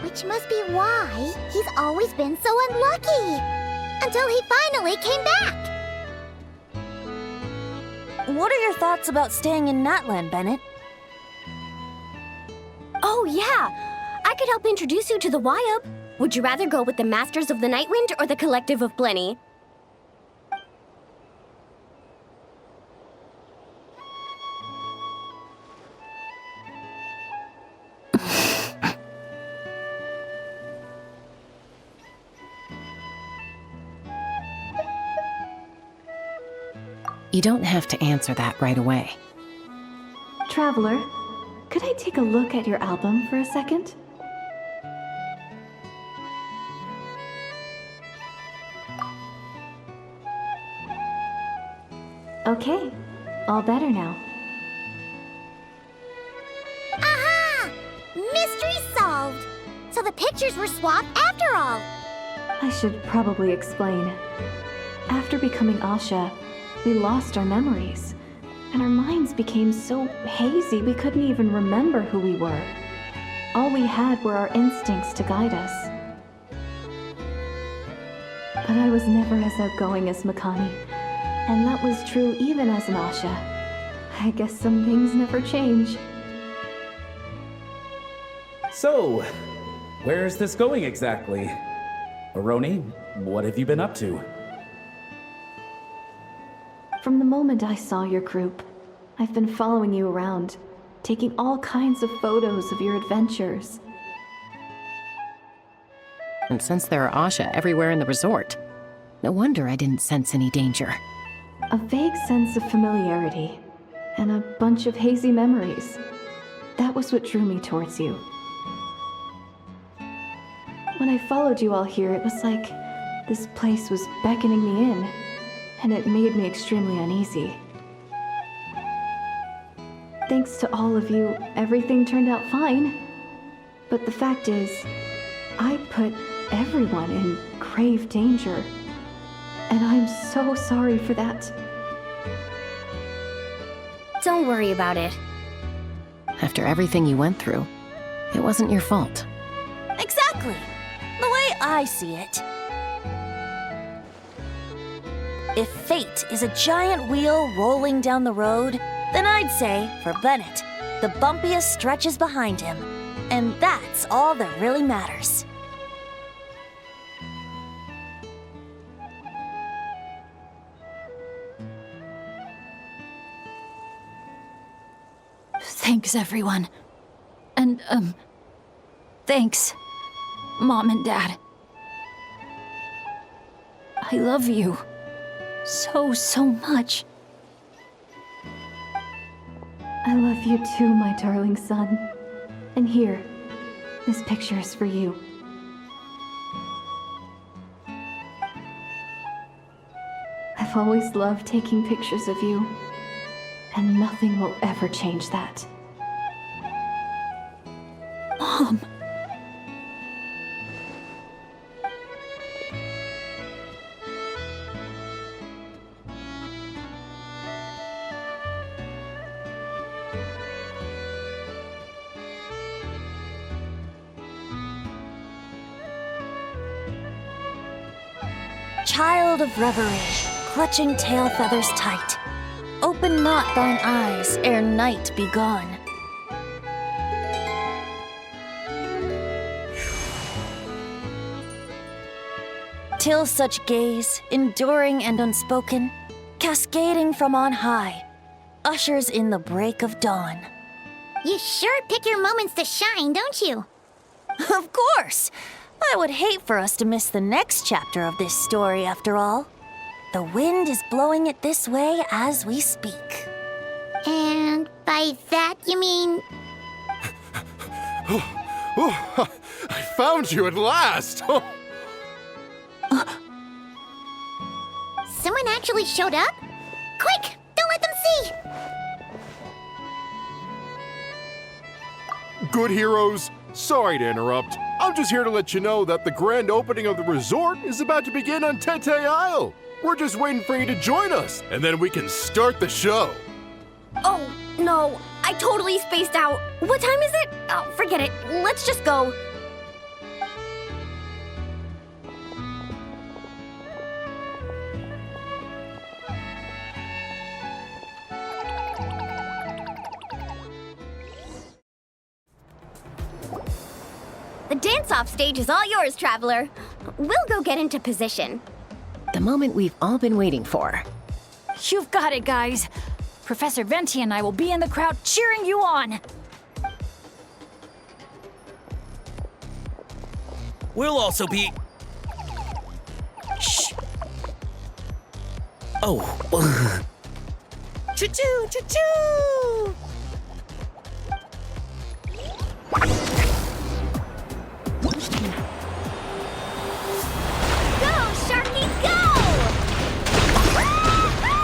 Which must be why he's always been so unlucky. Until he finally came back. What are your thoughts about staying in Natlan, Bennett? Oh, yeah. I could help introduce you to the Wyub. Would you rather go with the Masters of the Nightwind or the Collective of Plenty? You don't have to answer that right away. Traveler, could I take a look at your album for a second? Okay, all better now. Aha! Mystery solved! So the pictures were swapped after all! I should probably explain. After becoming Asha, we lost our memories, and our minds became so hazy we couldn't even remember who we were. All we had were our instincts to guide us. But I was never as outgoing as Makani, and that was true even as an Asha. I guess some things never change. So, where's this going exactly? Aroni, what have you been up to? From the moment I saw your group, I've been following you around, taking all kinds of photos of your adventures. And since there are Asha everywhere in the resort, no wonder I didn't sense any danger. A vague sense of familiarity, and a bunch of hazy memories. That was what drew me towards you. When I followed you all here, it was like this place was beckoning me in, and it made me extremely uneasy. Thanks to all of you, everything turned out fine. But the fact is, I put everyone in grave danger. And I'm so sorry for that. Don't worry about it. After everything you went through, it wasn't your fault. Exactly! The way I see it. If fate is a giant wheel rolling down the road, then I'd say, for Bennett, the bumpiest stretches behind him. And that's all that really matters. Thanks, everyone. And, thanks, Mom and Dad. I love you so much. I love you too, my darling son. And here, this picture is for you. I've always loved taking pictures of you, and nothing will ever change that. Mom. Child of reverie, clutching tail feathers tight, open not thine eyes ere night be gone. Till such gaze, enduring and unspoken, cascading from on high, ushers in the break of dawn. You sure pick your moments to shine, don't you? Of course! I would hate for us to miss the next chapter of this story, after all. The wind is blowing it this way as we speak. And by that you mean... I found you at last! Someone actually showed up? Quick! Don't let them see! Good heroes, sorry to interrupt. I'm just here to let you know that the grand opening of the resort is about to begin on Tete Isle. We're just waiting for you to join us, and then we can start the show. Oh, no. I totally spaced out. What time is it? Oh, forget it. Let's just go. The dance-off stage is all yours, Traveler. We'll go get into position. The moment we've all been waiting for. You've got it, guys. Professor Venti and I will be in the crowd cheering you on. We'll also be... Shh. Oh. Choo-choo, choo-choo! Go, Sharky, go! Woo-hoo!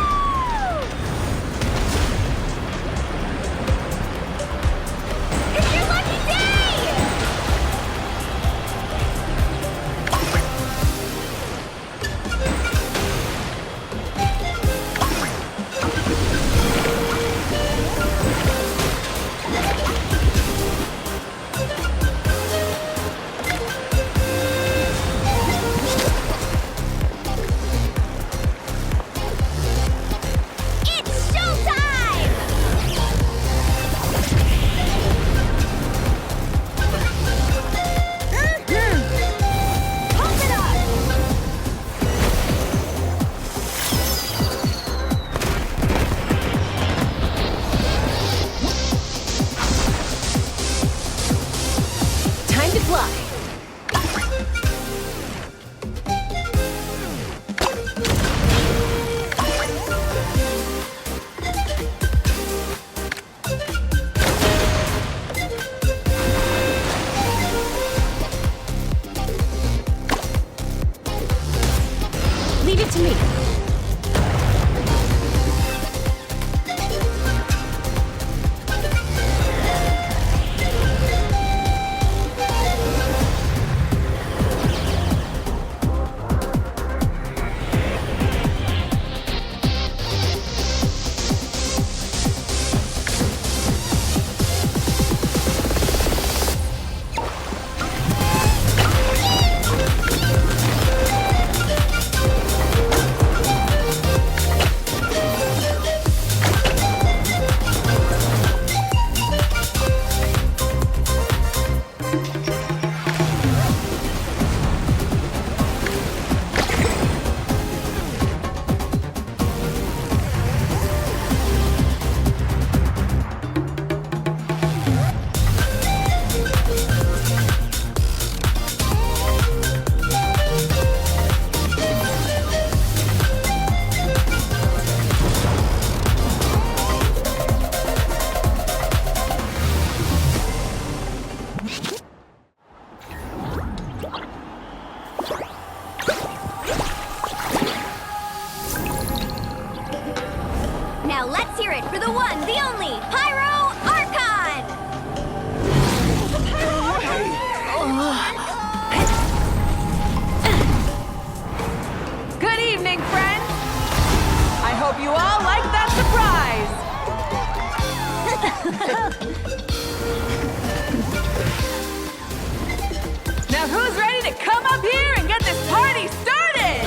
Now who's ready to come up here and get this party started?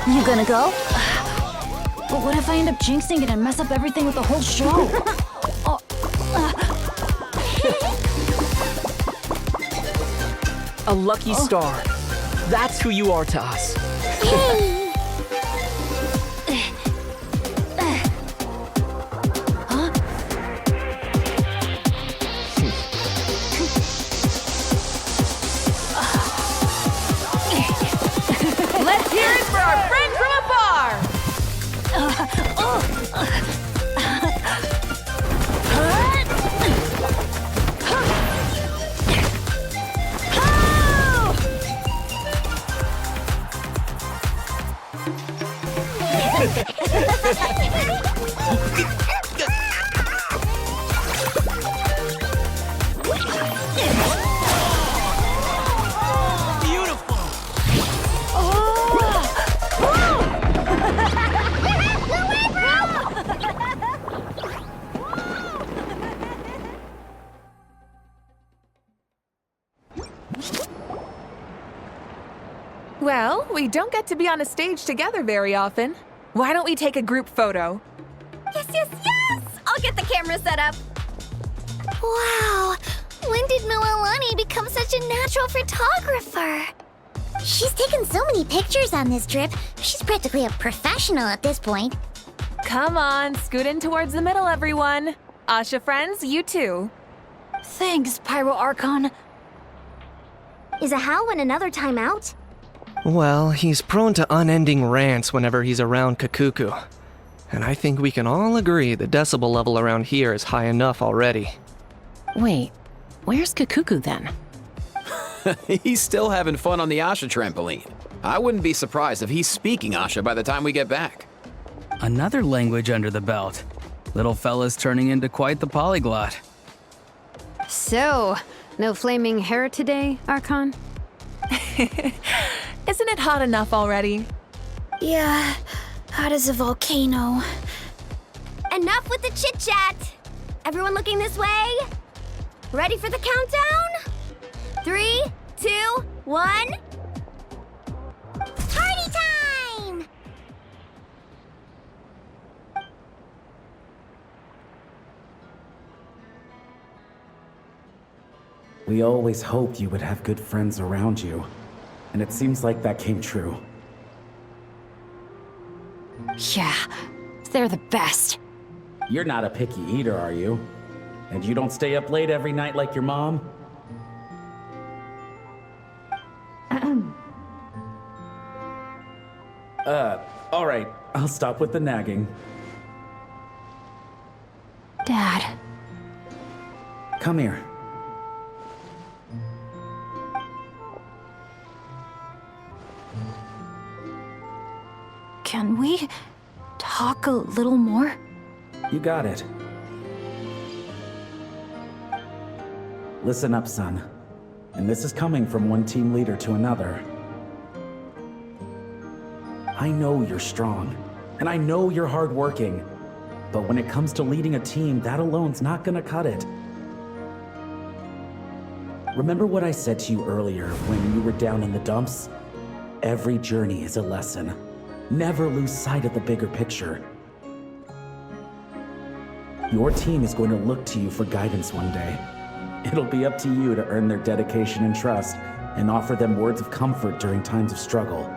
You gonna go? But what if I end up jinxing it and mess up everything with the whole show? A lucky star. That's who you are to us. Let's hear it for our friend from afar! Well, we don't get to be on a stage together very often. Why don't we take a group photo? Yes, yes, yes! I'll get the camera set up. Wow, when did Mililani become such a natural photographer? She's taken so many pictures on this trip. She's practically a professional at this point. Come on, scoot in towards the middle, everyone. Asha friends, you too. Thanks, Pyro Archon. Is a Halwyn another timeout? Well, he's prone to unending rants whenever he's around Kakuku. And I think we can all agree the decibel level around here is high enough already. Wait, where's Kakuku then? He's still having fun on the Asha trampoline. I wouldn't be surprised if he's speaking Asha by the time we get back. Another language under the belt. Little fella's turning into quite the polyglot. So, no flaming hair today, Archon? Isn't it hot enough already? Yeah, hot as a volcano. Enough with the chit-chat! Everyone looking this way? Ready for the countdown? 3, 2, 1... Party time! We always hoped you would have good friends around you, and it seems like that came true. Yeah, they're the best. You're not a picky eater, are you? And you don't stay up late every night like your mom? Alright, I'll stop with the nagging. Dad. Come here. Can we talk a little more? You got it. Listen up, son. And this is coming from one team leader to another. I know you're strong, and I know you're hardworking. But when it comes to leading a team, that alone's not gonna cut it. Remember what I said to you earlier when you were down in the dumps? Every journey is a lesson. Never lose sight of the bigger picture. Your team is going to look to you for guidance one day. It'll be up to you to earn their dedication and trust and offer them words of comfort during times of struggle.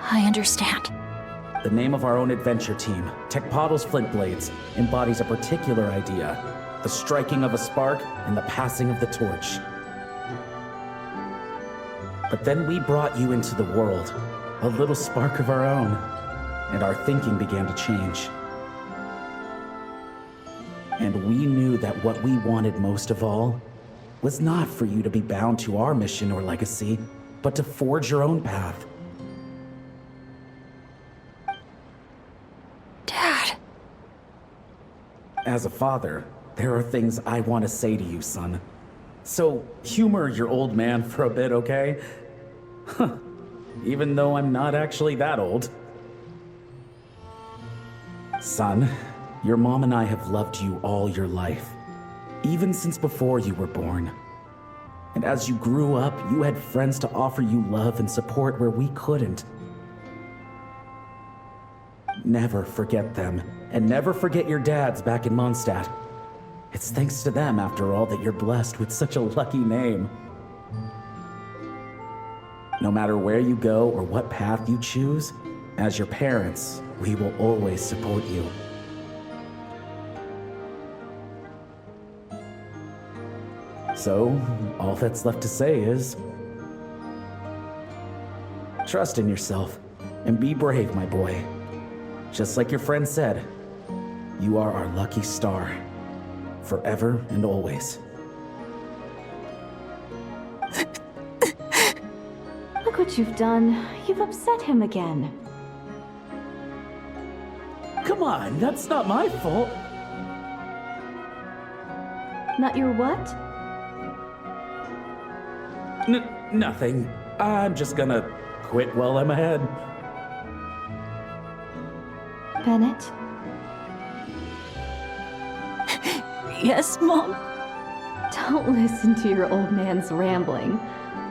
I understand. The name of our own adventure team, Tecpado's Flint Blades, embodies a particular idea: the striking of a spark and the passing of the torch. But then we brought you into the world, a little spark of our own, and our thinking began to change. And we knew that what we wanted most of all was not for you to be bound to our mission or legacy, but to forge your own path. Dad. As a father, there are things I want to say to you, son. So humor your old man for a bit, okay? Huh. Even though I'm not actually that old. Son, your mom and I have loved you all your life. even since before you were born. And as you grew up, you had friends to offer you love and support where we couldn't. Never forget them, and never forget your dads back in Mondstadt. It's thanks to them, after all, that you're blessed with such a lucky name. No matter where you go or what path you choose, as your parents, we will always support you. So, all that's left to say is, trust in yourself and be brave, my boy. Just like your friend said, you are our lucky star, forever and always. Look what you've done. You've upset him again. Come on, that's not my fault. Not your what? Nothing. I'm just gonna quit while I'm ahead. Bennett? Yes, Mom? Don't listen to your old man's rambling.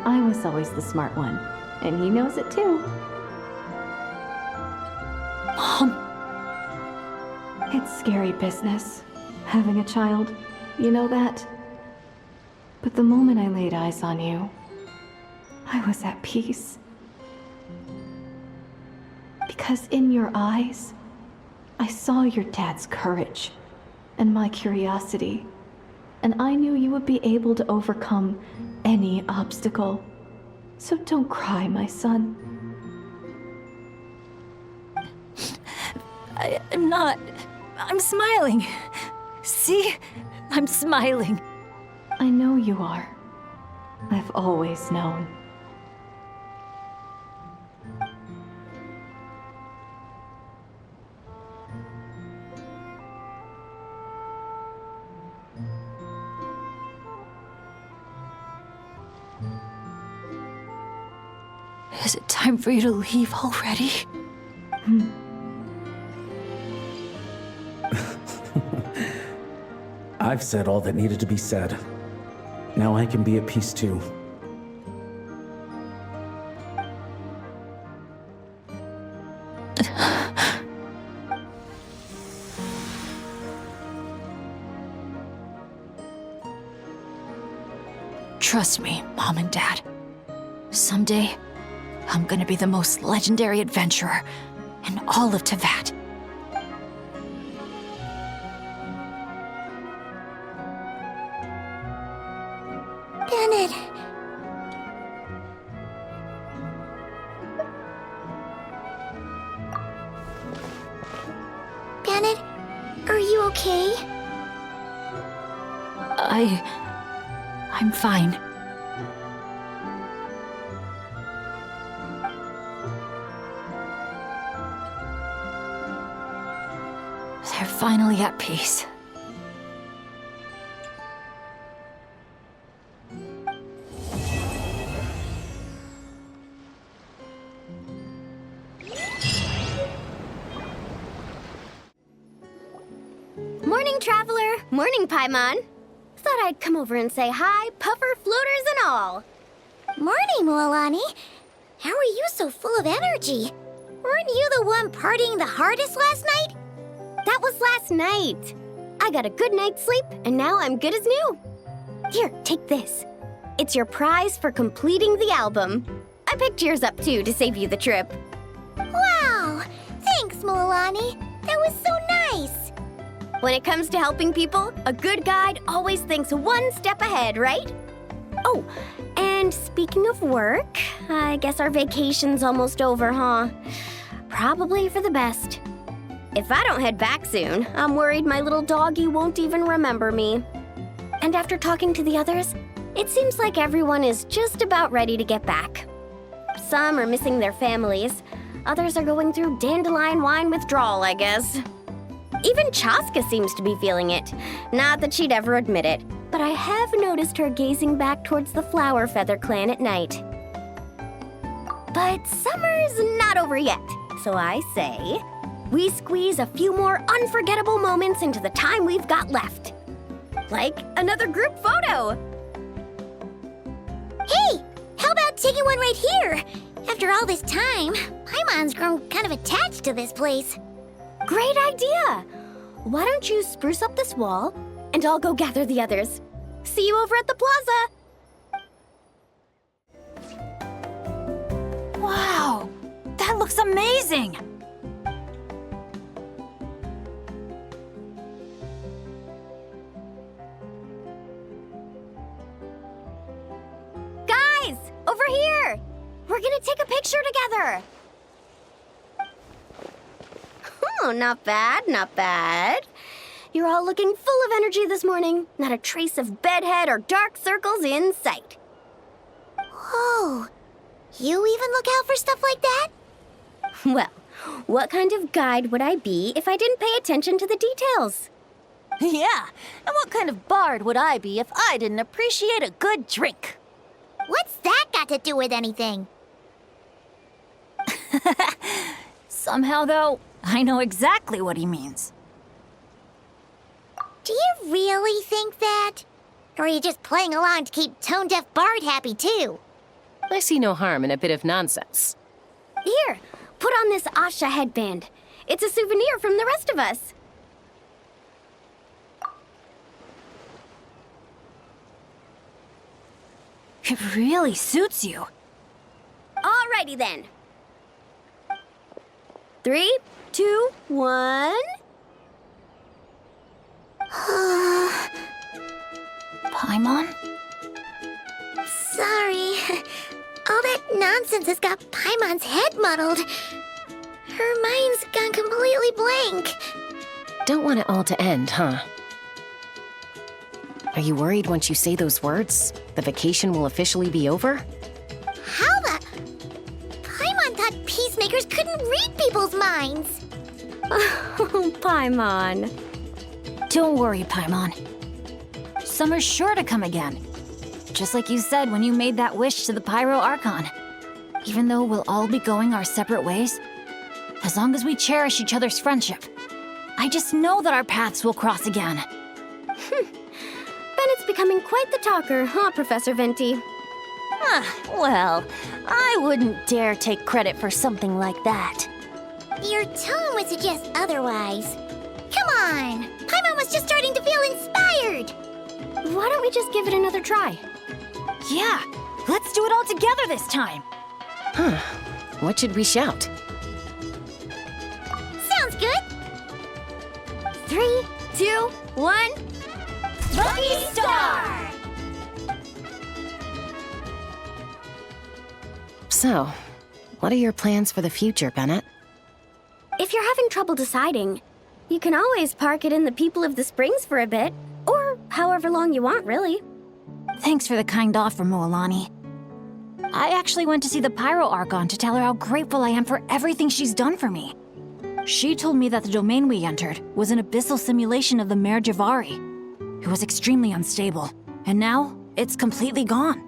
I was always the smart one, and he knows it too. Mom? It's scary business, having a child. You know that? But the moment I laid eyes on you, I was at peace. Because in your eyes, I saw your dad's courage and my curiosity, and I knew you would be able to overcome any obstacle. So don't cry, my son. I'm not. I'm smiling. See? I'm smiling. I know you are. I've always known. Is it time for you to leave already? I've said all that needed to be said. Now I can be at peace too. Trust me, Mom and Dad. Someday, I'm gonna be the most legendary adventurer in all of Teyvat. Bennett. Bennett, are you okay? I'm fine. They're finally at peace. Morning, traveler. Morning, Paimon. Thought I'd come over and say hi, puffer, floaters, and all. Morning, Mualani. How are you so full of energy? Weren't you the one partying the hardest last night? That was last night. I got a good night's sleep, and now I'm good as new. Here, take this. It's your prize for completing the album. I picked yours up, too, to save you the trip. Wow! Thanks, Mualani. That was so nice. When it comes to helping people, a good guide always thinks one step ahead, right? Oh, and speaking of work, I guess our vacation's almost over, huh? Probably for the best. If I don't head back soon, I'm worried my little doggy won't even remember me. And after talking to the others, it seems like everyone is just about ready to get back. Some are missing their families. Others are going through dandelion wine withdrawal, I guess. Even Chaska seems to be feeling it. Not that she'd ever admit it, but I have noticed her gazing back towards the Flower Feather clan at night. But summer's not over yet, so I say, we squeeze a few more unforgettable moments into the time we've got left. Like another group photo. Hey, how about taking one right here? After all this time, Paimon's grown kind of attached to this place. Great idea! Why don't you spruce up this wall, and I'll go gather the others. See you over at the plaza! Wow! That looks amazing! Guys! Over here! We're gonna take a picture together! Oh, not bad, not bad. You're all looking full of energy this morning. Not a trace of bedhead or dark circles in sight. Whoa, you even look out for stuff like that? Well, what kind of guide would I be if I didn't pay attention to the details? Yeah, and what kind of bard would I be if I didn't appreciate a good drink? What's that got to do with anything? Somehow, though, I know exactly what he means. Do you really think that? Or are you just playing along to keep tone-deaf Bard happy, too? I see no harm in a bit of nonsense. Here, put on this Asha headband. It's a souvenir from the rest of us. It really suits you. Alrighty then. 3, 2, 1... Paimon? Sorry. All that nonsense has got Paimon's head muddled. Her mind's gone completely blank. Don't want it all to end, huh? Are you worried once you say those words, the vacation will officially be over? How the... Paimon thought peacemakers couldn't read people's minds. Oh, Paimon. Don't worry, Paimon. Summer's sure to come again. Just like you said when you made that wish to the Pyro Archon. Even though we'll all be going our separate ways, as long as we cherish each other's friendship, I just know that our paths will cross again. Bennett's becoming quite the talker, huh, Professor Venti? Well, I wouldn't dare take credit for something like that. Your tone would suggest otherwise. Come on! Paimon was just starting to feel inspired! Why don't we just give it another try? Yeah, let's do it all together this time. Huh. What should we shout? Sounds good! 3, 2, 1... Lucky Star! So, what are your plans for the future, Bennett? If you're having trouble deciding, you can always park it in the People of the Springs for a bit. Or however long you want, really. Thanks for the kind offer, Moalani. I actually went to see the Pyro Archon to tell her how grateful I am for everything she's done for me. She told me that the domain we entered was an abyssal simulation of the Mare Javari. It was extremely unstable, and now it's completely gone.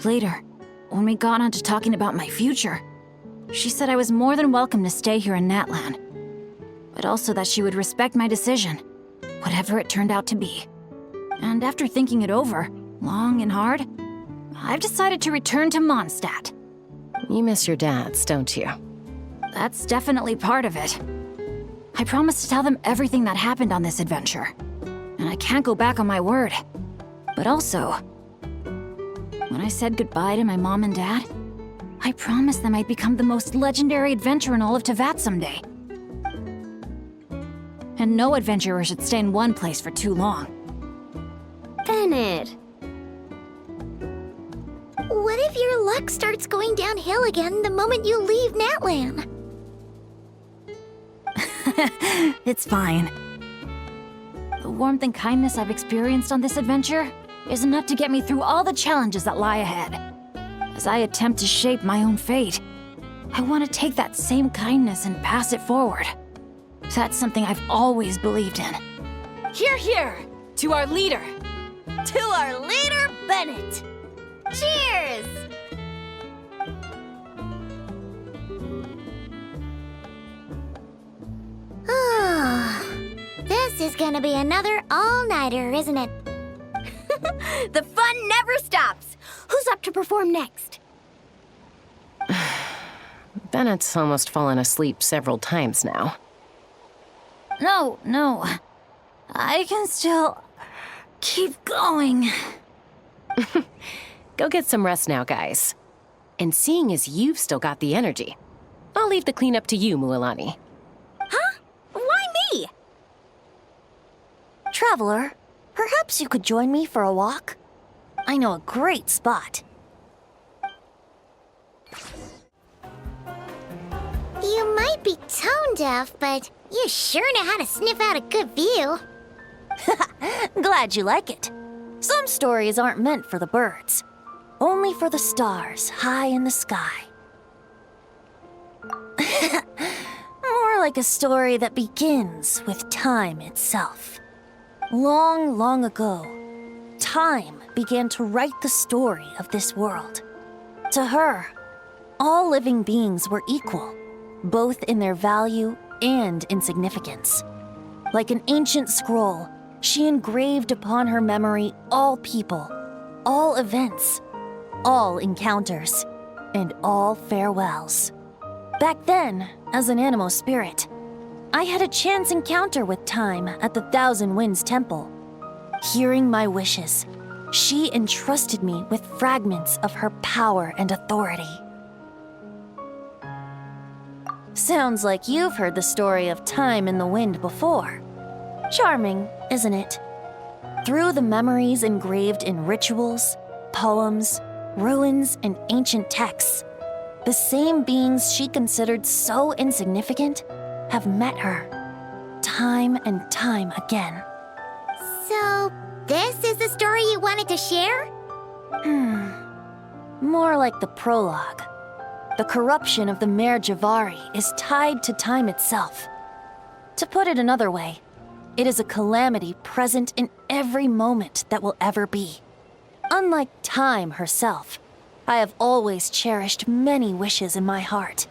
Later, when we got on to talking about my future, she said I was more than welcome to stay here in Natlan, but also that she would respect my decision, whatever it turned out to be. And after thinking it over, long and hard, I've decided to return to Mondstadt. You miss your dads, don't you? That's definitely part of it. I promised to tell them everything that happened on this adventure, and I can't go back on my word. But also, when I said goodbye to my mom and dad, I promised them I'd become the most legendary adventurer in all of Teyvat someday. And no adventurer should stay in one place for too long. Bennett. What if your luck starts going downhill again the moment you leave Natlan? It's fine. The warmth and kindness I've experienced on this adventure is enough to get me through all the challenges that lie ahead. As I attempt to shape my own fate, I want to take that same kindness and pass it forward. That's something I've always believed in. Hear, hear! To our leader! To our leader, Bennett! Cheers! This is gonna be another all-nighter, isn't it? The fun never stops. Who's up to perform next? Bennett's almost fallen asleep several times now. No. I can still keep going. Go get some rest now, guys. And seeing as you've still got the energy, I'll leave the cleanup to you, Mualani. Huh? Why me? Traveler, perhaps you could join me for a walk? I know a great spot. You might be tone deaf, but you sure know how to sniff out a good view. Glad you like it. Some stories aren't meant for the birds, only for the stars high in the sky. More like a story that begins with time itself. Long, long ago, time began to write the story of this world. To her, all living beings were equal, both in their value and in significance. Like an ancient scroll, she engraved upon her memory all people, all events, all encounters, and all farewells. Back then, as an animal spirit, I had a chance encounter with time at the Thousand Winds Temple. Hearing my wishes, she entrusted me with fragments of her power and authority. Sounds like you've heard the story of time in the wind before. Charming, isn't it? Through the memories engraved in rituals, poems, ruins, and ancient texts, the same beings she considered so insignificant have met her, time and time again. So, this is the story you wanted to share? More like the prologue. The corruption of the Mare Javari is tied to time itself. To put it another way, it is a calamity present in every moment that will ever be. Unlike time herself, I have always cherished many wishes in my heart.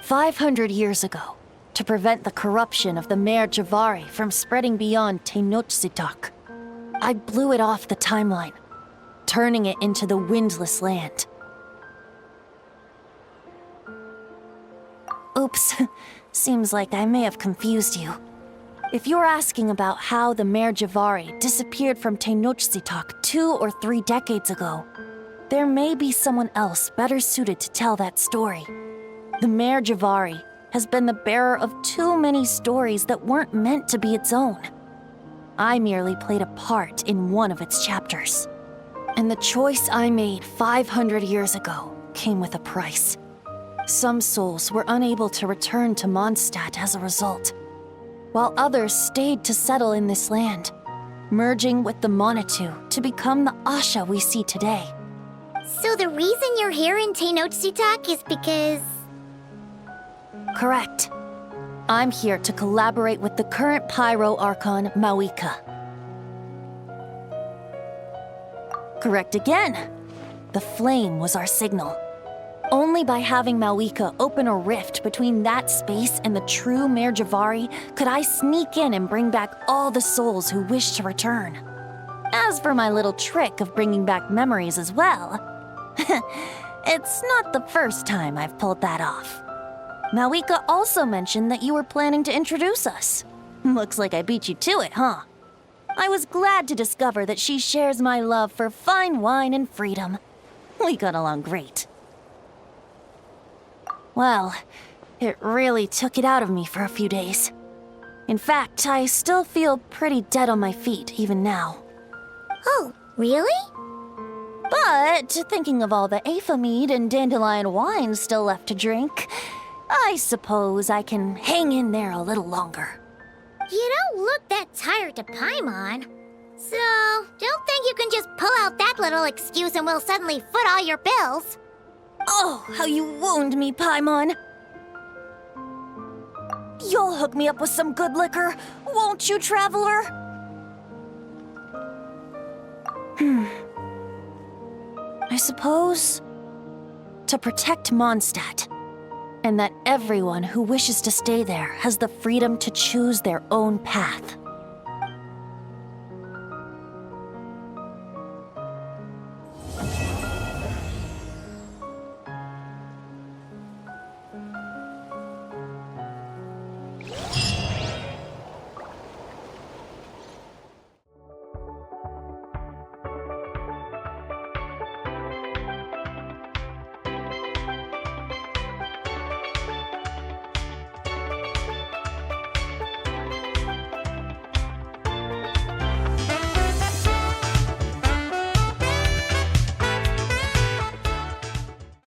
500 years ago, to prevent the corruption of the Mare Javari from spreading beyond Tenochtitlan, I blew it off the timeline, turning it into the windless land. Oops, seems like I may have confused you. If you're asking about how the Mare Javari disappeared from Tenochtitlan 2 or 3 decades ago, there may be someone else better suited to tell that story. The Mare Javari has been the bearer of too many stories that weren't meant to be its own. I merely played a part in one of its chapters. And the choice I made 500 years ago came with a price. Some souls were unable to return to Mondstadt as a result, while others stayed to settle in this land, merging with the Monitu to become the Asha we see today. So the reason you're here in Tenochtitlan is because... Correct. I'm here to collaborate with the current Pyro Archon, Mawika. Correct again. The flame was our signal. Only by having Mawika open a rift between that space and the true Mare Javari could I sneak in and bring back all the souls who wish to return. As for my little trick of bringing back memories as well, it's not the first time I've pulled that off. Mawika also mentioned that you were planning to introduce us. Looks like I beat you to it, huh? I was glad to discover that she shares my love for fine wine and freedom. We got along great. Well, it really took it out of me for a few days. In fact, I still feel pretty dead on my feet even now. Oh, really? But thinking of all the Aether mead and dandelion wine still left to drink, I suppose I can hang in there a little longer. You don't look that tired to Paimon. So, don't think you can just pull out that little excuse and we'll suddenly foot all your bills. Oh, how you wound me, Paimon. You'll hook me up with some good liquor, won't you, traveler? I suppose to protect Mondstadt, and that everyone who wishes to stay there has the freedom to choose their own path.